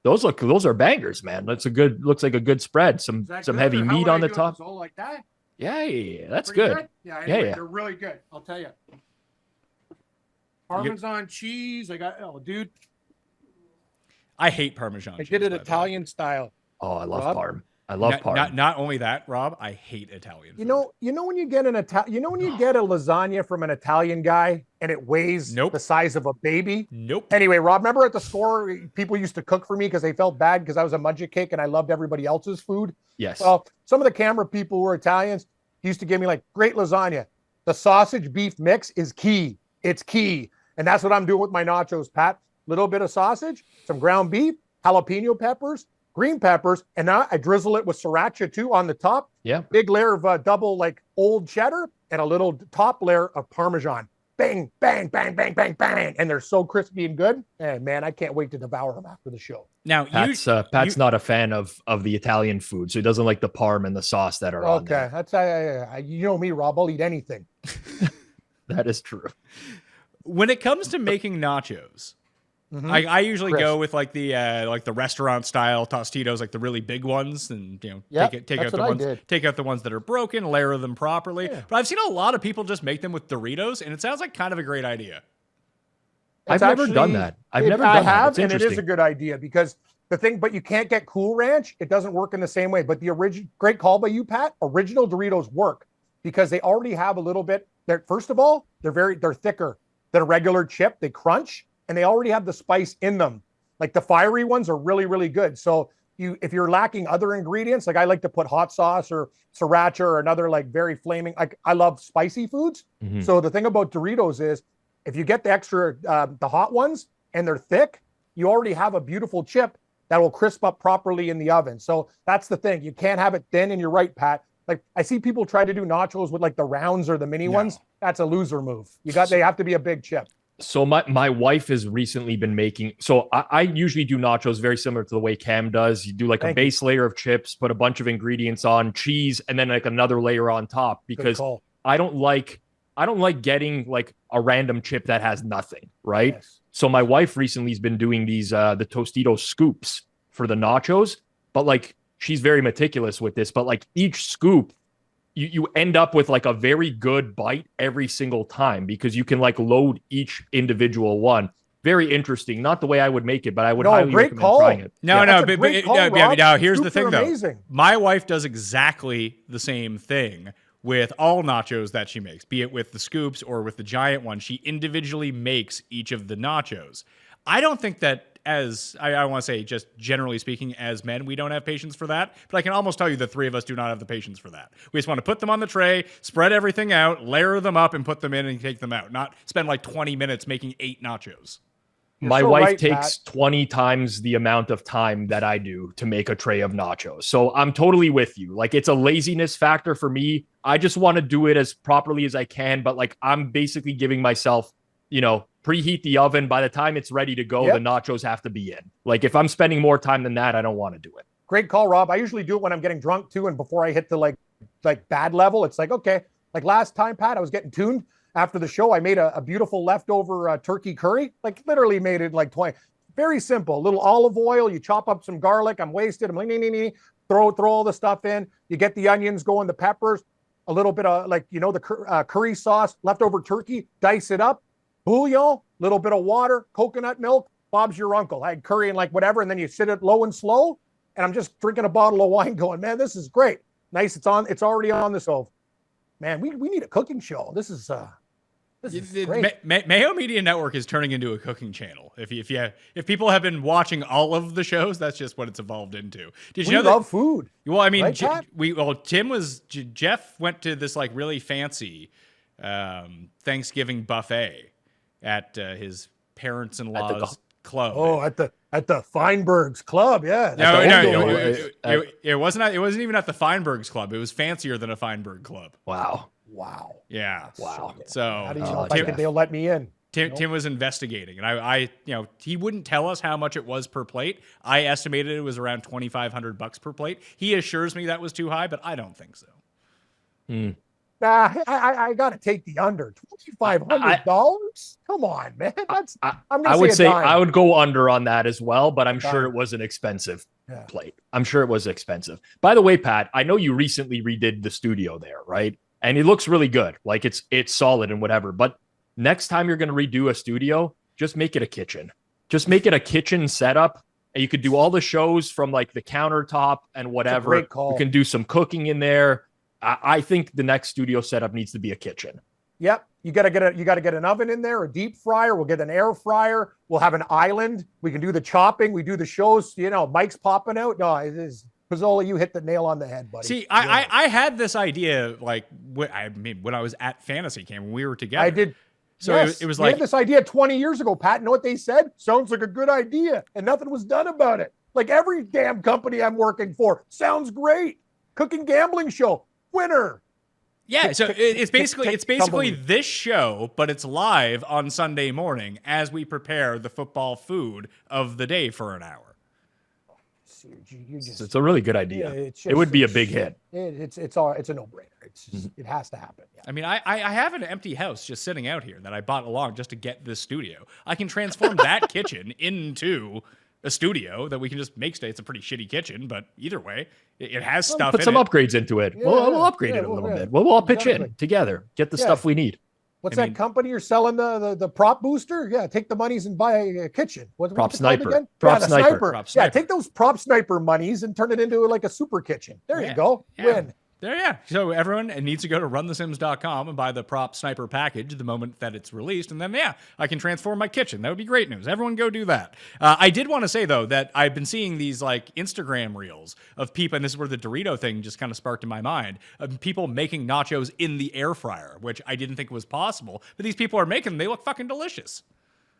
Those are bangers, man. Looks like a good spread. Some heavy meat on the top. All like that? Yeah. That's good. Yeah, they're really good. I'll tell you. Parmesan cheese. Dude. I hate Parmesan cheese. I did it Italian style. Oh, I love Parm. I love Parm. Not only that, Rob, I hate Italian food. You know when you get when you get a lasagna from an Italian guy and it weighs the size of a baby? Nope. Anyway, Rob, remember at the store, people used to cook for me because they felt bad because I was a mudja cake and I loved everybody else's food? Yes. Well, some of the camera people were Italians. he used to give me like, great lasagna. The sausage beef mix is key. It's key. And that's what I'm doing with my nachos, Pat. Little bit of sausage, some ground beef, jalapeno peppers, green peppers, and now I drizzle it with sriracha too on the top. Yeah. Big layer of double like old cheddar and a little top layer of Parmesan. Bang, bang, bang, bang, bang, bang. And they're so crispy and good. And man, I can't wait to devour them after the show. Now, Pat's not a fan of the Italian food, so he doesn't like the parm and the sauce that are on there. Okay, that's you know me, Rob. I'll eat anything. That is true. when it comes to making nachos, I usually go with like the restaurant style Tostitos, like the really big ones, and take out the ones that are broken, layer them properly. Yeah. But I've seen a lot of people just make them with Doritos, and it sounds like kind of a great idea. I've never done that. I have, and it is a good idea because but you can't get Cool Ranch. It doesn't work in the same way. But the original, great call by you, Pat. Original Doritos work because they already have a little bit. First of all, they're thicker than a regular chip. They crunch. And they already have the spice in them. Like the fiery ones are really, really good. So if you're lacking other ingredients, like I like to put hot sauce or sriracha or another like very flaming, like I love spicy foods. Mm-hmm. So the thing about Doritos is if you get the extra, the hot ones and they're thick, you already have a beautiful chip that will crisp up properly in the oven. So that's the thing. You can't have it thin, and you're right, Pat. Like I see people try to do nachos with like the rounds or the mini ones. That's a loser move. They have to be a big chip. So my wife has recently been making, so I usually do nachos very similar to the way Cam does. You do like a base layer of chips, put a bunch of ingredients on, cheese, and then like another layer on top because I don't like getting like a random chip that has nothing, right? Yes. So my wife recently has been doing these the Tostitos scoops for the nachos, but like she's very meticulous with this, but like each scoop you end up with like a very good bite every single time because you can like load each individual one. Very interesting. Not the way I would make it, but I would highly recommend trying it. Now here's the thing though. My wife does exactly the same thing with all nachos that she makes, be it with the scoops or with the giant one. She individually makes each of the nachos. I don't think that I want to say, just generally speaking, as men, we don't have patience for that. But I can almost tell you the three of us do not have the patience for that. We just want to put them on the tray, spread everything out, layer them up, and put them in and take them out. Not spend like 20 minutes making 8 nachos. My wife takes 20 times the amount of time that I do to make a tray of nachos. So I'm totally with you. Like it's a laziness factor for me. I just want to do it as properly as I can. But like I'm basically giving myself, preheat the oven. By the time it's ready to go, the nachos have to be in. Like if I'm spending more time than that, I don't want to do it. Great call, Rob. I usually do it when I'm getting drunk too. And before I hit the like bad level, it's like, okay, like last time, Pat, I was getting tuned after the show. I made a beautiful leftover turkey curry, like literally made it like 20. Very simple. A little olive oil. You chop up some garlic. I'm wasted. I'm like, throw all the stuff in. You get the onions going, the peppers, a little bit of the curry sauce, leftover turkey, dice it up. Bouillon, little bit of water, coconut milk, Bob's your uncle. I had curry and like whatever, and then you sit it low and slow, and I'm just drinking a bottle of wine going, man, this is great. Nice, it's already on the stove. Man, we need a cooking show. This is great. Mayo Media Network is turning into a cooking channel. If people have been watching all of the shows, that's just what it's evolved into. Did you know love food? Well, I mean, right, Jeff went to this like really fancy Thanksgiving buffet at his parents-in-law's club. Oh, at the Feinberg's club, yeah. It wasn't even at the Feinberg's club. It was fancier than a Feinberg club. Wow. Yeah. Wow. So how do you know if they'll let me in? Tim was investigating, and I he wouldn't tell us how much it was per plate. I estimated it was around $2,500 per plate. He assures me that was too high, but I don't think so. I got to take the under. $2,500? Come on, man. I would say I would go under on that as well, but I'm sure it was an expensive plate. I'm sure it was expensive. By the way, Pat, I know you recently redid the studio there, right? And it looks really good. Like it's solid and whatever. But next time you're going to redo a studio, just make it a kitchen. Just make it a kitchen setup. And you could do all the shows from like the countertop and whatever. Great call. You can do some cooking in there. I think the next studio setup needs to be a kitchen. Yep. You got to get an oven in there, a deep fryer. We'll get an air fryer. We'll have an island. We can do the chopping. We do the shows, mics popping out. No, Pizzola, you hit the nail on the head, buddy. See, I had this idea like when I was at Fantasy Camp when we were together. I did. So yes, it was we like had this idea 20 years ago, Pat. You know what they said? Sounds like a good idea, and nothing was done about it. Like every damn company I'm working for, sounds great. Cooking gambling show, winner. Yeah, so it's basically tumbleweed. this show, but it's live on Sunday morning as we prepare the football food of the day for an hour. It's a really good idea. It would be a big hit. It's a no-brainer. It has to happen. Yeah. I mean, I have an empty house just sitting out here that I bought along just to get this studio. I can transform that kitchen into a studio that we can just make stay. It's a pretty shitty kitchen, but either way, it has stuff. Put some upgrades into it. Yeah, we'll upgrade it a little bit. We'll all pitch in together. Get the stuff we need. What's that company you're selling the prop booster? Yeah, take the monies and buy a kitchen. What's Prop it called Sniper. again? Prop the Sniper. Prop Yeah, Sniper. take those prop sniper monies and turn it into like a super kitchen. There you go. Win. There, yeah. So everyone needs to go to runthesims.com and buy the Prop Sniper package the moment that it's released. And then, I can transform my kitchen. That would be great news. Everyone go do that. I did want to say, though, that I've been seeing these like Instagram reels of people, and this is where the Dorito thing just kind of sparked in my mind, of people making nachos in the air fryer, which I didn't think was possible. But these people are making them. They look fucking delicious.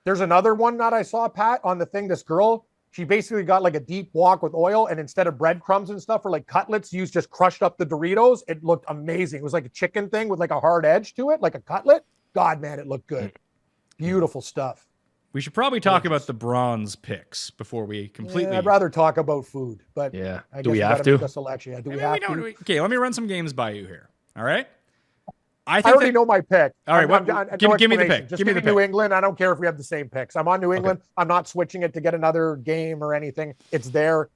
There's another one that I saw, Pat, on the thing. This girl, she basically got like a deep wok with oil, and instead of breadcrumbs and stuff or like cutlets, used just crushed up the Doritos. It looked amazing. It was like a chicken thing with like a hard edge to it, like a cutlet. God, man, it looked good. Beautiful stuff. We should probably talk about the bronze picks before we completely. I'd rather talk about food, but yeah. I Do guess we have gotta to? make a selection. Yeah, do we We have don't. to? Okay, let me run some games by you here. All right. I already know my pick. All right, give me the explanation. pick. Just Give me the New pick. England. I don't care if we have the same picks. I'm on New England. I'm not switching it to get another game or anything. It's there.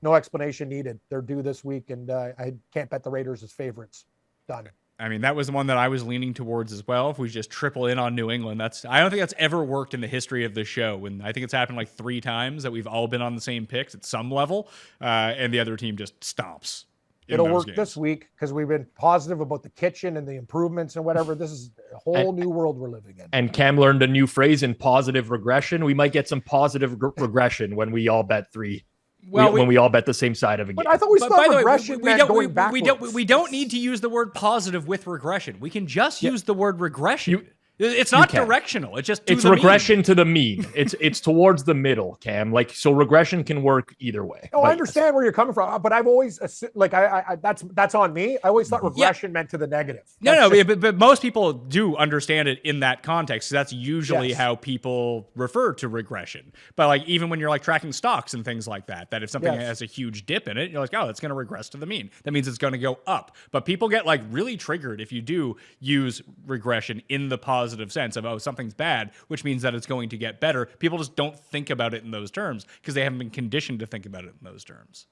No explanation needed. They're due this week, and I can't bet the Raiders as favorites. Done. I mean, that was the one that I was leaning towards as well. If we just triple in on New England, I don't think that's ever worked in the history of the show. And I think it's happened like 3 times that we've all been on the same picks at some level, and the other team just stomps. It'll work this week because we've been positive about the kitchen and the improvements and whatever. This is a whole new world we're living in. And Cam learned a new phrase in positive regression. We might get some positive regression when we all bet 3. Well, when we all bet the same side of a game. But I thought we thought regression meant going backwards. We don't need to use the word positive with regression. We can just use the word regression. It's not directional. It's just it's regression to the mean. It's towards the middle, Cam. Like, so regression can work either way. Oh, I understand where you're coming from, but I've always like that's on me. I always thought regression meant to the negative. But most people do understand it in that context. That's usually how people refer to regression. But like even when you're like tracking stocks and things like that, that if something has a huge dip in it, you're like, oh, it's going to regress to the mean. That means it's going to go up. But people get like really triggered if you do use regression in the positive sense of, oh, something's bad, which means that it's going to get better. People just don't think about it in those terms because they haven't been conditioned to think about it in those terms.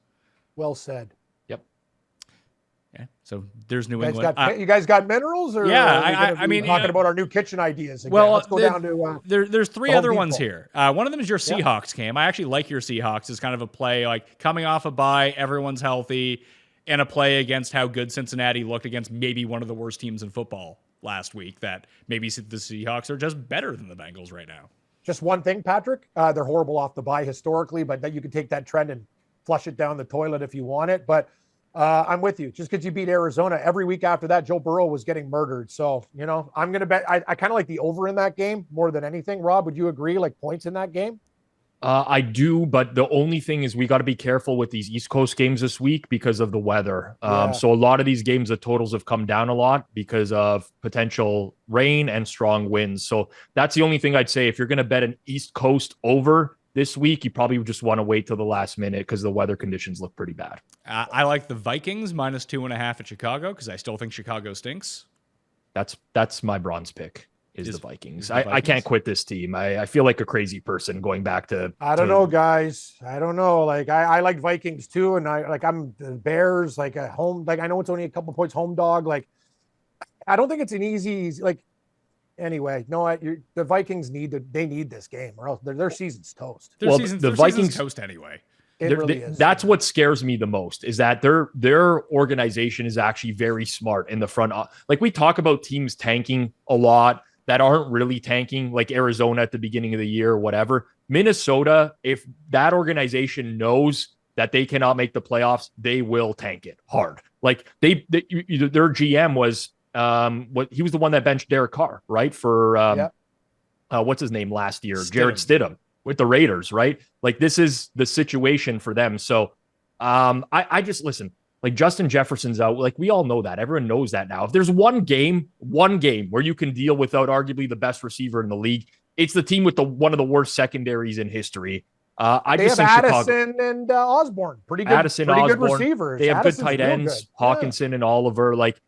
Well said. Yep. Yeah. So there's New England. You guys got minerals, or I mean, talking about our new kitchen ideas again? Well, let's go down to. There's 3 other ones here. One of them is your Seahawks, Cam. I actually like your Seahawks as kind of a play, like coming off a bye, everyone's healthy, and a play against how good Cincinnati looked against maybe one of the worst teams in football last week, that maybe the Seahawks are just better than the Bengals right now. Just one thing, Patrick. They're horrible off the bye historically, but that you can take that trend and flush it down the toilet if you want it. But I'm with you. Just because you beat Arizona, every week after that, Joe Burrow was getting murdered. So, I'm going to bet. I kind of like the over in that game more than anything. Rob, would you agree? Like points in that game? I do, but the only thing is we got to be careful with these East Coast games this week because of the weather. So a lot of these games, the totals have come down a lot because of potential rain and strong winds. So that's the only thing I'd say. If you're going to bet an East Coast over this week, you probably just want to wait till the last minute because the weather conditions look pretty bad. I like the Vikings -2.5 at Chicago because I still think Chicago stinks. That's my bronze pick. Is the Vikings. I can't quit this team. I feel like a crazy person going back to. I don't know, guys. I don't know. Like I like Vikings too, and I'm the Bears. Like at home. Like I know it's only a couple points home dog. Like I don't think it's an easy. Like anyway, no. The Vikings need this game, or else their season's toast. The Vikings season's toast anyway. It really is. That's what scares me the most is that their organization is actually very smart in the front. Like we talk about teams tanking a lot that aren't really tanking, like Arizona at the beginning of the year or whatever. Minnesota, if that organization knows that they cannot make the playoffs, they will tank it hard. Like their GM was he was the one that benched Derek Carr, right? For what's his name last year? Jared Stidham with the Raiders, right? Like this is the situation for them. So I just listen. Like Justin Jefferson's out. Like we all know that. Everyone knows that now. If there's one game where you can deal without arguably the best receiver in the league, it's the team with one of the worst secondaries in history. I just think Addison and Osborne, pretty good receivers. They have Addison's good tight ends, good. Hawkinson and Oliver. Like,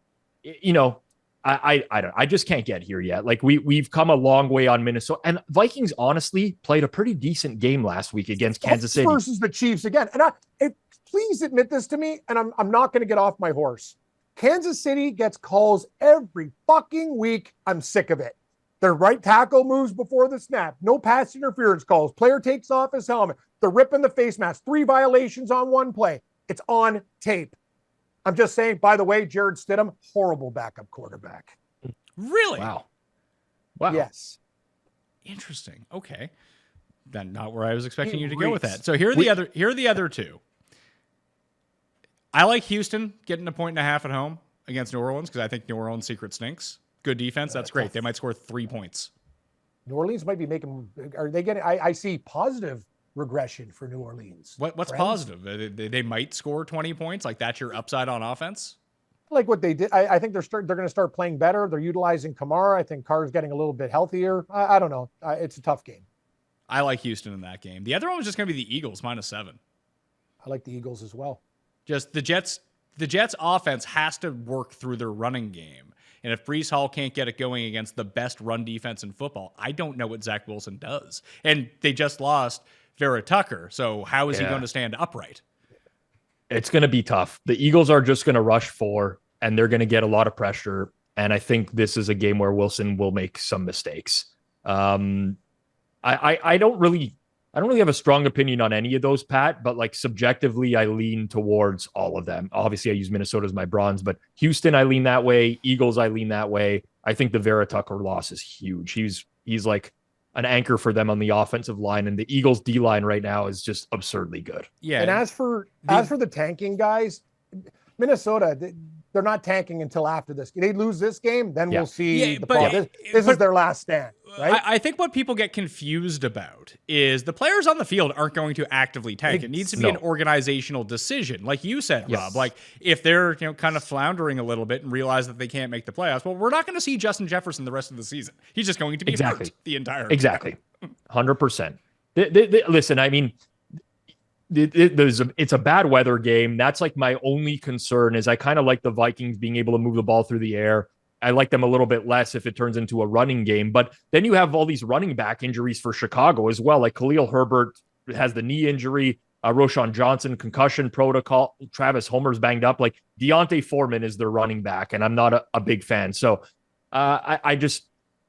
you know, I just can't get here yet. Like we've come a long way on Minnesota, and Vikings honestly played a pretty decent game last week against Kansas City versus the Chiefs again. And please admit this to me, and I'm not going to get off my horse. Kansas City gets calls every fucking week. I'm sick of it. Their right tackle moves before the snap. No pass interference calls. Player takes off his helmet. They're ripping the face mask. 3 violations on one play. It's on tape. I'm just saying, by the way, Jared Stidham, horrible backup quarterback. Really? Wow. Yes. Interesting. Okay. Then not where I was expecting you to go with that. So here are the other two. I like Houston getting a 1.5 at home against New Orleans because I think New Orleans' secret stinks. Good defense. That's great. They might score 3 points. New Orleans might be making. Are they getting? I see positive regression for New Orleans. What's positive? They might score 20 points. Like that's your upside on offense. Like what they did. I think they're going to start playing better. They're utilizing Kamara. I think Carr's getting a little bit healthier. I don't know. It's a tough game. I like Houston in that game. The other one was just going to be the Eagles -7. I like the Eagles as well. Just the Jets offense has to work through their running game. And if Breece Hall can't get it going against the best run defense in football, I don't know what Zach Wilson does. And they just lost Vera Tucker. So how is he going to stand upright? It's going to be tough. The Eagles are just going to rush 4, and they're going to get a lot of pressure. And I think this is a game where Wilson will make some mistakes. I don't really have a strong opinion on any of those, Pat, but like subjectively, I lean towards all of them. Obviously, I use Minnesota as my bronze, but Houston, I lean that way. Eagles, I lean that way. I think the Vera Tucker loss is huge. He's like an anchor for them on the offensive line, and the Eagles D line right now is just absurdly good. Yeah. And as for the tanking guys, Minnesota, they're not tanking until after this. They lose this game, then we'll see. This is their last stand, right? I think what people get confused about is the players on the field aren't going to actively tank. It needs to be an organizational decision, like you said, Rob. Like if they're kind of floundering a little bit and realize that they can't make the playoffs, well, we're not going to see Justin Jefferson the rest of the season. He's just going to be hurt the entire time. Exactly, 100%. Listen, I mean. It's a bad weather game. That's like my only concern is I kind of like the Vikings being able to move the ball through the air. I like them a little bit less if it turns into a running game. But then you have all these running back injuries for Chicago as well. Like Khalil Herbert has the knee injury, Roshan Johnson, concussion protocol, Travis Homer's banged up. Like Deontay Foreman is their running back, and I'm not a big fan. So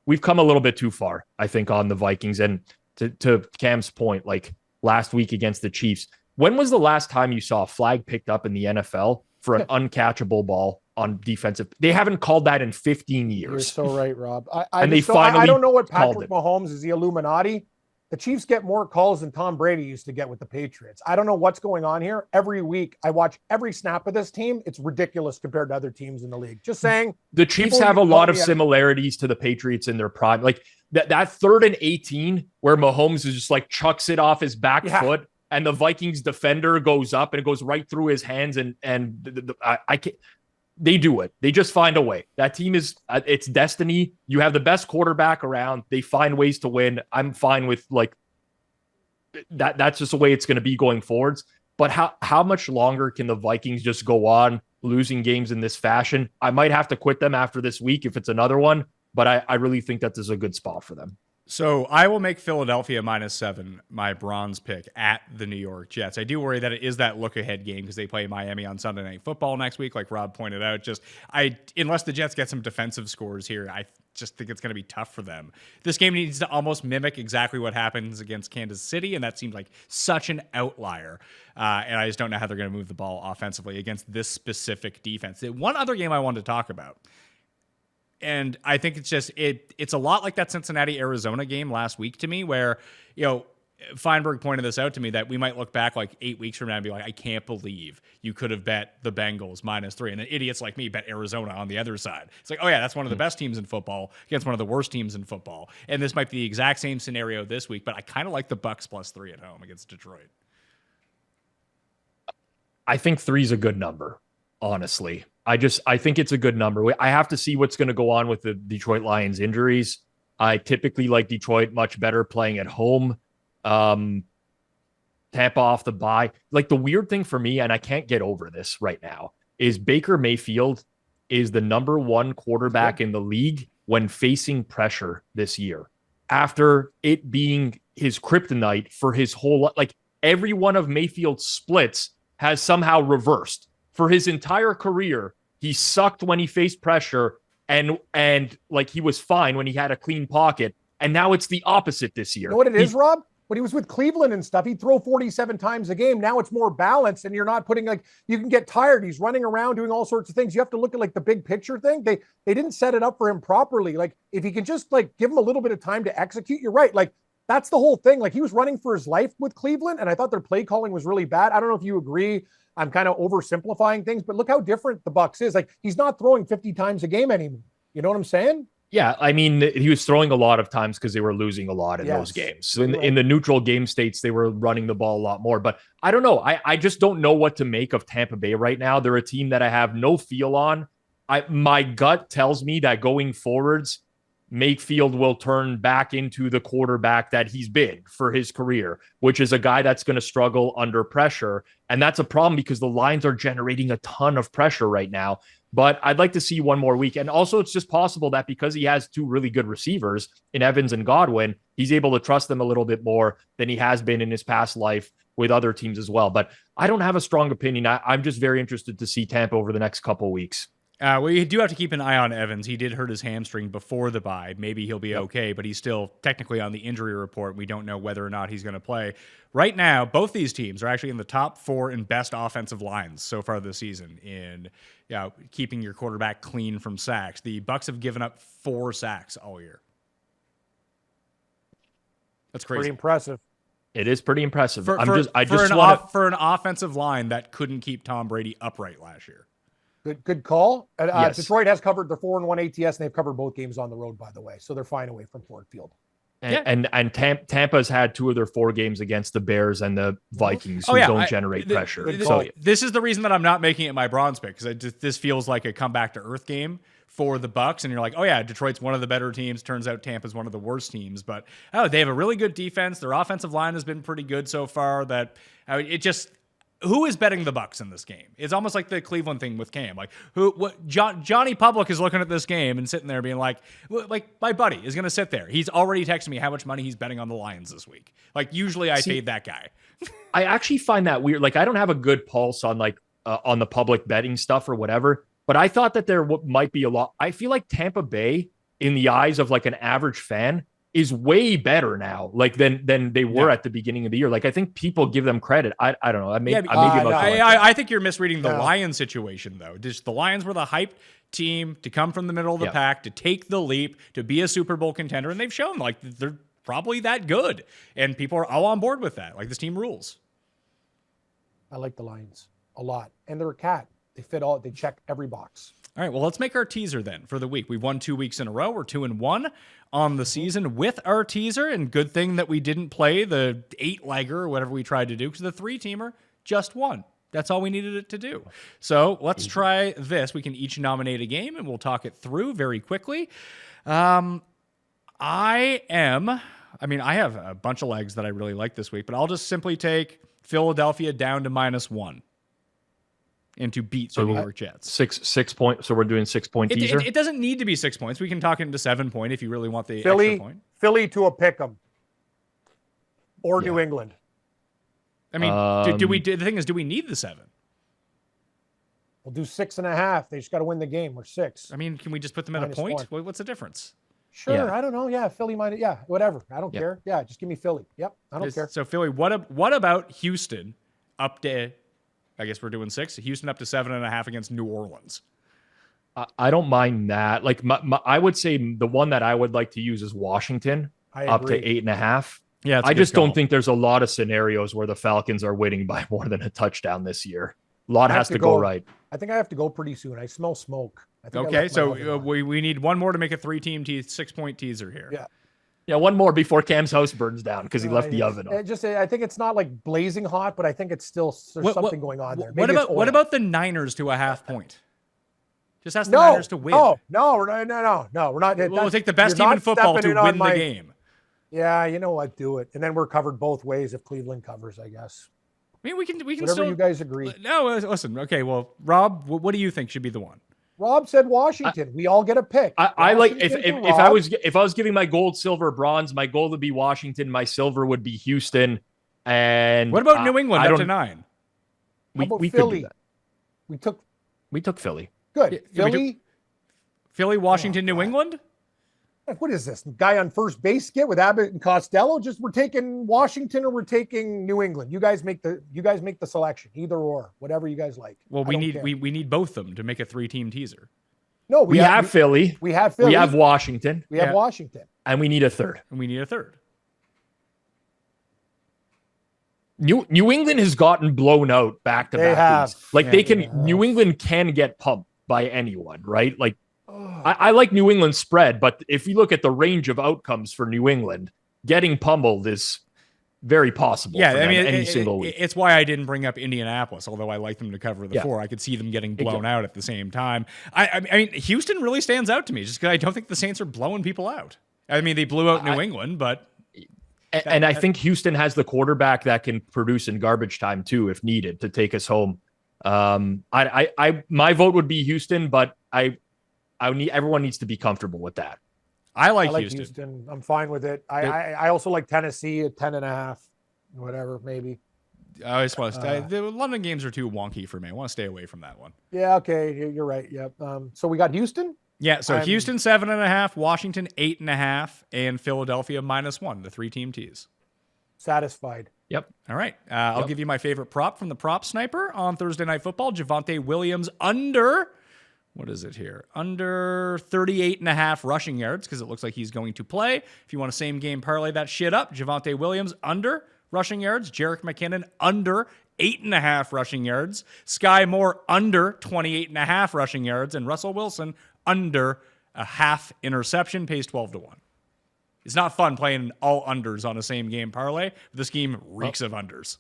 we've come a little bit too far, I think, on the Vikings. And to Cam's point, like, last week against the Chiefs. When was the last time you saw a flag picked up in the NFL for an uncatchable ball on defensive? They haven't called that in 15 years. You're so right, Rob. I don't know what Patrick Mahomes is. The Illuminati. The Chiefs get more calls than Tom Brady used to get with the Patriots. I don't know what's going on here. Every week, I watch every snap of this team. It's ridiculous compared to other teams in the league. Just saying. The Chiefs have a lot of similarities to the Patriots in their prime. Like that 3rd and 18 where Mahomes is just like chucks it off his back foot and the Vikings defender goes up and it goes right through his hands. I can't. They do it. They just find a way. That team is it's destiny. You have the best quarterback around. They find ways to win. I'm fine with like that. That's just the way it's going to be going forwards. But how much longer can the Vikings just go on losing games in this fashion? I might have to quit them after this week if it's another one. But I really think that this is a good spot for them. So I will make Philadelphia -7 my bronze pick at the New York Jets. I do worry that it is that look-ahead game because they play Miami on Sunday Night Football next week, like Rob pointed out. Unless the Jets get some defensive scores here, I just think it's going to be tough for them. This game needs to almost mimic exactly what happens against Kansas City, and that seems like such an outlier. And I just don't know how they're going to move the ball offensively against this specific defense. One other game I wanted to talk about, and I think it's a lot like that Cincinnati-Arizona game last week to me where, Feinberg pointed this out to me that we might look back like 8 weeks from now and be like, I can't believe you could have bet the Bengals -3. And then idiots like me bet Arizona on the other side. It's like, oh yeah, that's one of the best teams in football against one of the worst teams in football. And this might be the exact same scenario this week, but I kind of like the Bucks +3 at home against Detroit. I think 3 is a good number, honestly. I think it's a good number. I have to see what's going to go on with the Detroit Lions injuries. I typically like Detroit much better playing at home. Tampa off the bye. Like, the weird thing for me, and I can't get over this right now, is Baker Mayfield is the number 1 quarterback in the league when facing pressure this year, after it being his kryptonite for his whole life. Like, every one of Mayfield's splits has somehow reversed. For his entire career, he sucked when he faced pressure, and like, he was fine when he had a clean pocket. And now it's the opposite this year. You know what it is, Rob? When he was with Cleveland and stuff, he'd throw 47 times a game. Now it's more balanced, and you're not putting, like, you can get tired. He's running around doing all sorts of things. You have to look at, like, the big picture thing. They didn't set it up for him properly. Like, if he can just, like, give him a little bit of time to execute, you're right. Like, that's the whole thing. Like, he was running for his life with Cleveland, and I thought their play calling was really bad. I don't know if you agree. I'm kind of oversimplifying things, but look how different the Bucs is. Like, he's not throwing 50 times a game anymore. You know what I'm saying? Yeah, I mean, he was throwing a lot of times because they were losing a lot in those games. So in the neutral game states, they were running the ball a lot more. But I don't know. I just don't know what to make of Tampa Bay right now. They're a team that I have no feel on. My gut tells me that going forwards, Mayfield will turn back into the quarterback that he's been for his career, which is a guy that's going to struggle under pressure. And that's a problem because the Lions are generating a ton of pressure right now. But I'd like to see one more week. And also, it's just possible that because he has 2 really good receivers in Evans and Godwin, he's able to trust them a little bit more than he has been in his past life with other teams as well. But I don't have a strong opinion. I'm just very interested to see Tampa over the next couple of weeks. We do have to keep an eye on Evans. He did hurt his hamstring before the bye. Maybe he'll be okay, but he's still technically on the injury report. We don't know whether or not he's going to play. Right now, both these teams are actually in the top 4 in best offensive lines so far this season in keeping your quarterback clean from sacks. The Bucs have given up 4 sacks all year. That's crazy. Pretty impressive. It is pretty impressive. For an offensive line that couldn't keep Tom Brady upright last year. Good call. Yes. Detroit has covered their 4-1 ATS, and they've covered both games on the road, by the way. So they're fine away from Ford Field. And Tampa's had 2 of their 4 games against the Bears and the Vikings, who don't generate pressure. This is the reason that I'm not making it my bronze pick, because this feels like a come back to earth game for the Bucs, and you're like, oh yeah, Detroit's one of the better teams. Turns out Tampa's one of the worst teams, but they have a really good defense. Their offensive line has been pretty good so far. Who is betting the Bucs in this game? It's almost like the Cleveland thing with Cam. Like, Johnny Public is looking at this game and sitting there being like my buddy is going to sit there. He's already texted me how much money he's betting on the Lions this week. Like, usually I fade that guy. I actually find that weird. Like, I don't have a good pulse on on the public betting stuff or whatever, but I thought that there might be a lot. I feel like Tampa Bay, in the eyes of like an average fan, is way better now, like than they were at the beginning of the year. Like, I think people give them credit. I don't know. I think you're misreading the Lions situation, though. Just the Lions were the hyped team to come from the middle of the pack, to take the leap, to be a Super Bowl contender, and they've shown like they're probably that good, and people are all on board with that. Like, this team rules. I like the Lions a lot, and they're a cat. They check every box. All right, well, let's make our teaser then for the week. We've won 2 weeks in a row. We're 2-1 on the season with our teaser, and good thing that we didn't play the 8-legger or whatever we tried to do, because the 3-teamer just won. That's all we needed it to do. So let's try this. We can each nominate a game, and we'll talk it through very quickly. I have a bunch of legs that I really like this week, but I'll just simply take Philadelphia down to -1. And to beat the New York Jets. 6 points. So we're doing 6 point teaser. It doesn't need to be 6 points. We can talk it into 7 point if you really want the extra point. Philly to a pick'em, or New England. I mean, do we? The thing is, do we need the 7? We'll do 6.5. They just got to win the game. We're 6. I mean, can we just put them at a point? What's the difference? Sure. Yeah. I don't know. Yeah, Philly might. Yeah, whatever. I don't care. Yeah, just give me Philly. Yep, I don't care. So Philly. What about Houston up to? I guess we're doing 6. Houston up to 7.5 against New Orleans. I don't mind that. Like, I would say the one that I would like to use is Washington up to 8.5. Yeah, I just don't think there's a lot of scenarios where the Falcons are winning by more than a touchdown this year. A lot has to go right. I think I have to go pretty soon. I smell smoke. I think Okay, so we need one more to make a 3-team 6-point teaser here. Yeah. Yeah, one more before Cam's house burns down because he left the oven on. I think it's not like blazing hot, but I think it's still something going on there. What about the Niners to a half point? Just ask the Niners to win. No, we're not. We'll take the best team in football to win the game. Yeah, you know what? Do it, and then we're covered both ways if Cleveland covers, I guess. I mean, we can Whatever still. You guys agree? No, listen. Okay, well, Rob, what do you think should be the one? Rob said Washington. We all get a pick. I like if I was giving my gold, silver, bronze, my gold would be Washington. My silver would be Houston. And what about New England up to 9? We Philly? We took Philly. Good. Yeah, Philly, Washington, New England. What is this guy on first base get with Abbott and Costello? Just we're taking Washington or we're taking New England. You guys make the selection, either or, whatever you guys like. Well, we need both of them to make a 3-team teaser. No, we have Philly. We have Philly. We have Washington. We have Washington. And we need a third. New England has gotten blown out back to back. New England can get pumped by anyone, right? Like I like New England spread, but if you look at the range of outcomes for New England, getting pummeled is very possible. Yeah, I mean, any single week. It's why I didn't bring up Indianapolis, although I like them to cover the 4. I could see them getting blown out at the same time. I mean, Houston really stands out to me just because I don't think the Saints are blowing people out. I mean, they blew out New England, but... And I think Houston has the quarterback that can produce in garbage time too, if needed, to take us home. My vote would be Houston, but everyone needs to be comfortable with that. I like Houston. I'm fine with it. I also like Tennessee at 10.5, whatever, maybe. I just want to the London games are too wonky for me. I want to stay away from that one. Yeah, okay, you're right. Yep. So we got Houston. Yeah, so Houston 7.5, Washington 8.5, and Philadelphia -1. The 3-team tease. Satisfied. Yep. All right. I'll give you my favorite prop from the prop sniper on Thursday Night Football. Javonte Williams under. What is it here? Under 38.5 rushing yards because it looks like he's going to play. If you want a same game parlay that shit up, Javonte Williams under rushing yards. Jerick McKinnon under 8.5 rushing yards. Sky Moore under 28.5 rushing yards. And Russell Wilson under a half interception, pays 12-1. It's not fun playing all unders on a same game parlay. This game reeks of unders.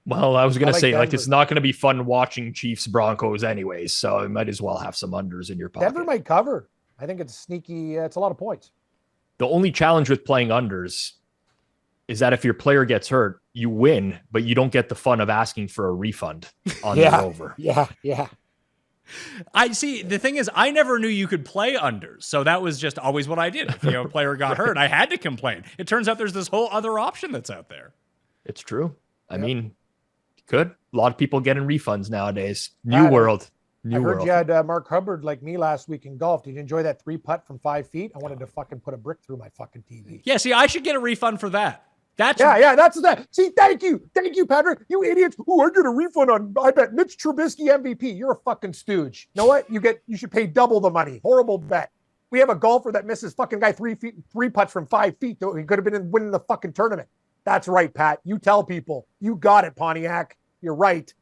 Well, I was going to say, it's not going to be fun watching Chiefs Broncos anyways, so you might as well have some unders in your pocket. Denver might cover. I think it's sneaky. It's a lot of points. The only challenge with playing unders is that if your player gets hurt, you win, but you don't get the fun of asking for a refund on the over. Yeah. I see. The thing is, I never knew you could play unders, so that was just always what I did. If a player got hurt, I had to complain. It turns out there's this whole other option that's out there. It's true. I mean, good. A lot of people getting refunds nowadays. New world. I heard you had Mark Hubbard like me last week in golf. Did you enjoy that 3-putt from 5 feet? I wanted to fucking put a brick through my fucking TV. Yeah, see, I should get a refund for that. That's that. See, thank you, Patrick. You idiots. Ooh, I get a refund on. I bet Mitch Trubisky MVP. You're a fucking stooge. You know what? You should pay double the money. Horrible bet. We have a golfer that misses fucking guy 3 putts from 5 feet. He could have been winning the fucking tournament. That's right, Pat. You tell people. You got it, Pontiac. You're right.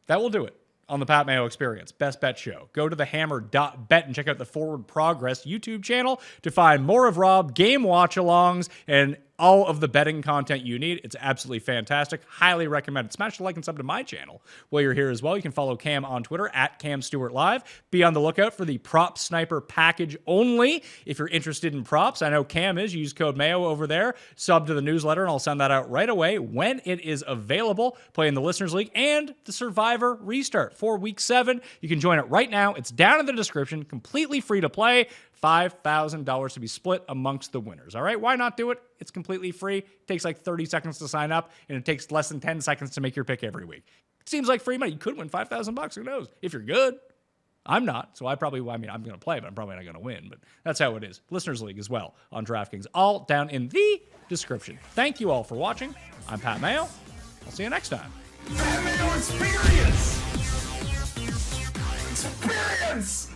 That will do it on the Pat Mayo Experience Best Bet Show. Go to thehammer.bet and check out the Forward Progress YouTube channel to find more of Rob, game watch-alongs, and all of the betting content you need. It's absolutely fantastic. Highly recommend it. Smash the like and sub to my channel while you're here as well. You can follow Cam on Twitter at Cam Stewart Live. Be on the lookout for the Prop Sniper package only if you're interested in props. I know Cam is. Use code Mayo over there. Sub to the newsletter, and I'll send that out right away when it is available. Play in the Listeners League and the Survivor Restart for Week 7. You can join it right now. It's down in the description. Completely free to play. $5,000 to be split amongst the winners. All right, why not do it? It's completely free. It takes like 30 seconds to sign up, and it takes less than 10 seconds to make your pick every week. It seems like free money. You could win $5,000. Who knows? If you're good. I'm not, so I'm going to play, but I'm probably not going to win. But that's how it is. Listeners League as well on DraftKings. All down in the description. Thank you all for watching. I'm Pat Mayo. I'll see you next time. Pat Mayo Experience! Experience!